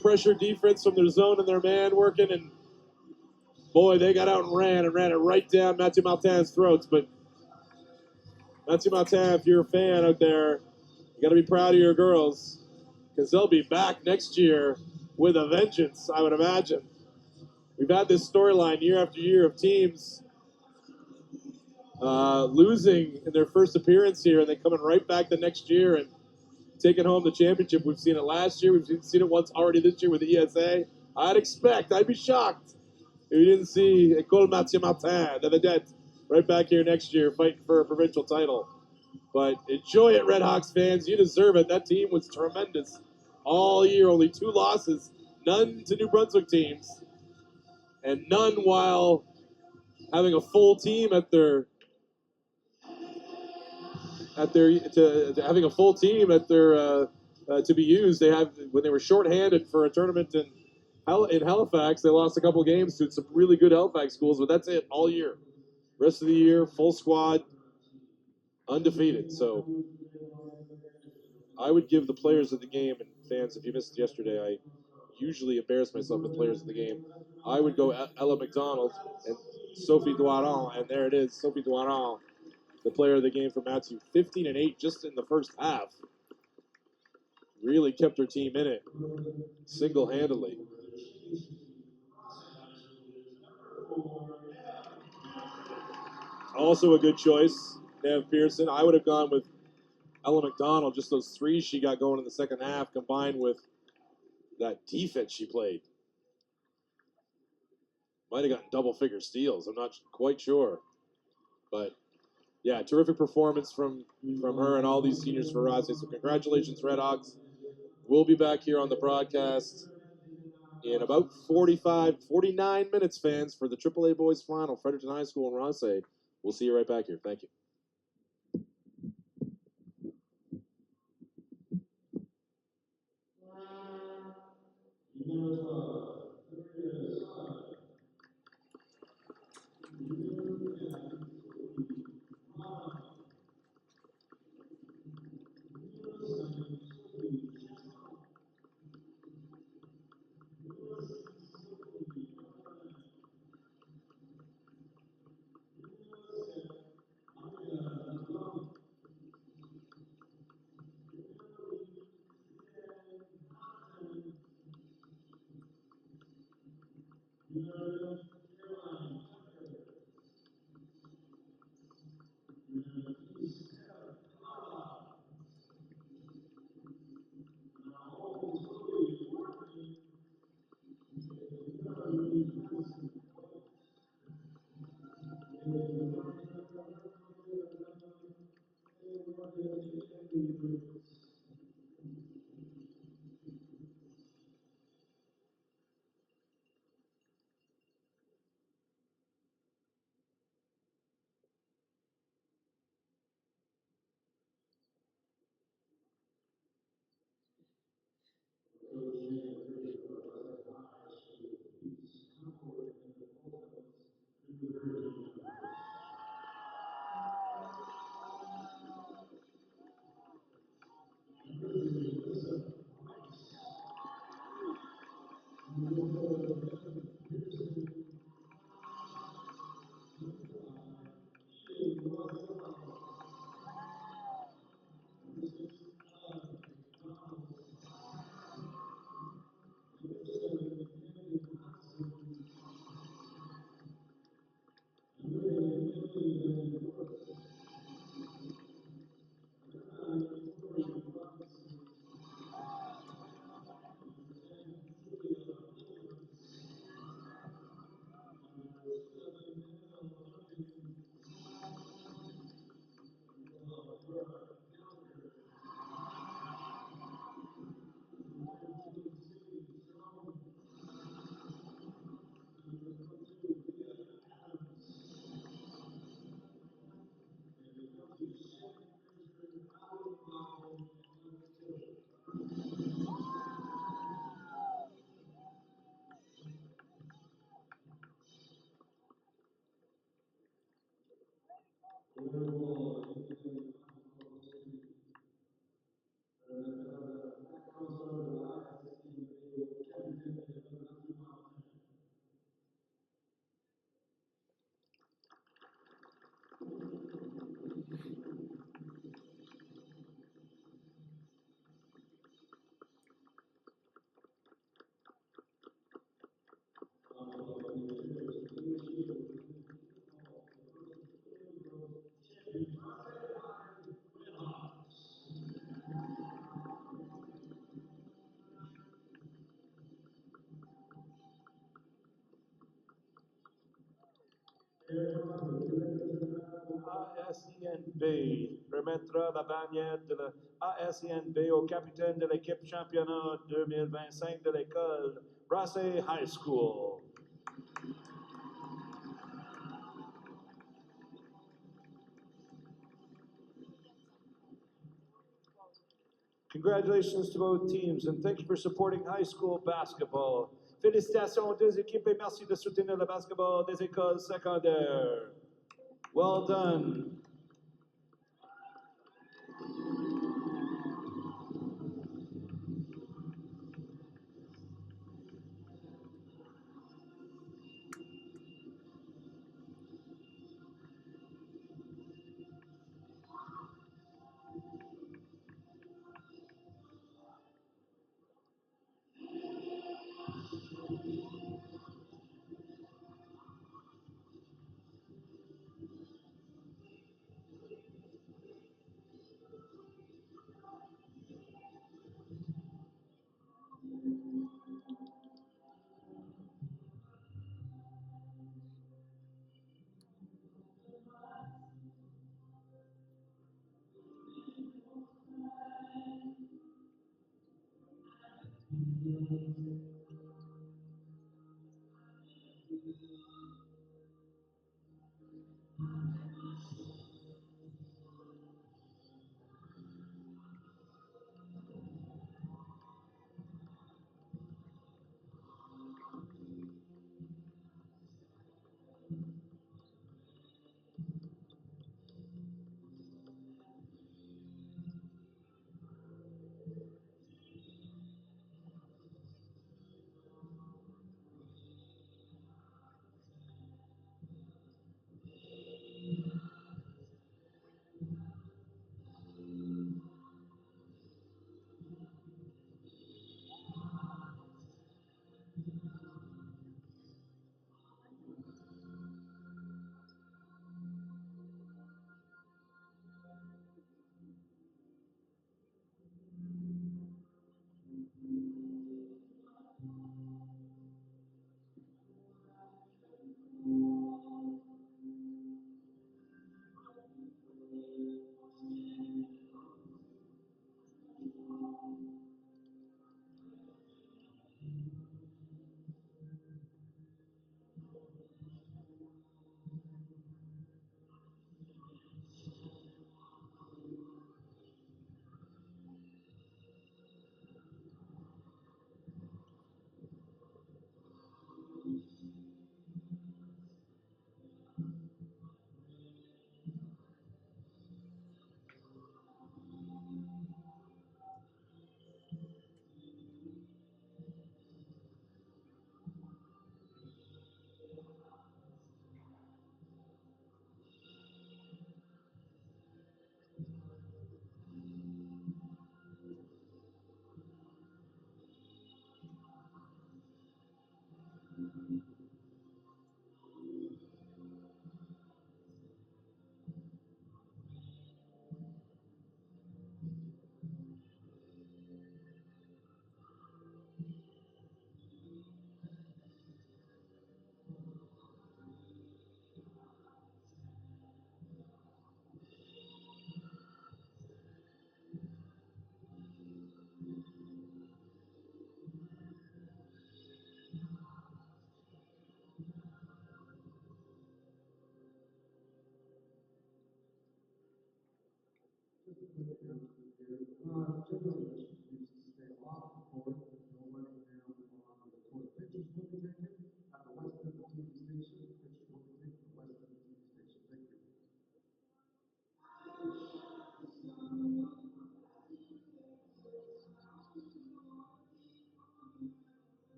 pressure defense from their zone and their man working, and boy, they got out and ran it right down Mathieu Martin's throats. But Mathieu Martin, if you're a fan out there, you got to be proud of your girls, because they'll be back next year with a vengeance, I would imagine. We've had this storyline year after year of teams losing in their first appearance here, and then coming right back the next year and taking home the championship. We've seen it last year. We've seen it once already this year with the ESA. I'd be shocked if you didn't see École Mathieu Martin, the vedette, right back here next year fighting for a provincial title. But enjoy it, Red Hawks fans. You deserve it. That team was tremendous all year. Only 2 losses, none to New Brunswick teams, and none while having a full team having a full team to be used. They have, when they were shorthanded for a tournament in Halifax, they lost a couple games to some really good Halifax schools, but that's it all year. Rest of the year, full squad, undefeated. So I would give the players of the game, and fans, if you missed yesterday, I usually embarrass myself with players of the game. I would go Ella McDonald and Sophie Doiron, and there it is, Sophie Doiron, the player of the game for Matthew. 15 and 8 just in the first half. Really kept her team in it single-handedly. Also a good choice, Nev Pearson. I would have gone with Ella McDonald, just those 3s she got going in the second half, combined with that defense she played. Might have gotten double-figure steals. I'm not quite sure. But, yeah, terrific performance from her and all these seniors for Rossi. So congratulations, Red Hawks. We'll be back here on the broadcast in about 49 minutes, fans, for the AAA Boys Final, Fredericton High School and Rossi. We'll see you right back here. Thank you. ASINB remettra la bannière de la ASINB au capitaine de l'équipe championnat 2025 de l'école Brassey High School. Congratulations to both teams and thank you for supporting high school basketball. Félicitations aux deux équipes et merci de soutenir le basketball des écoles secondaires. Well done.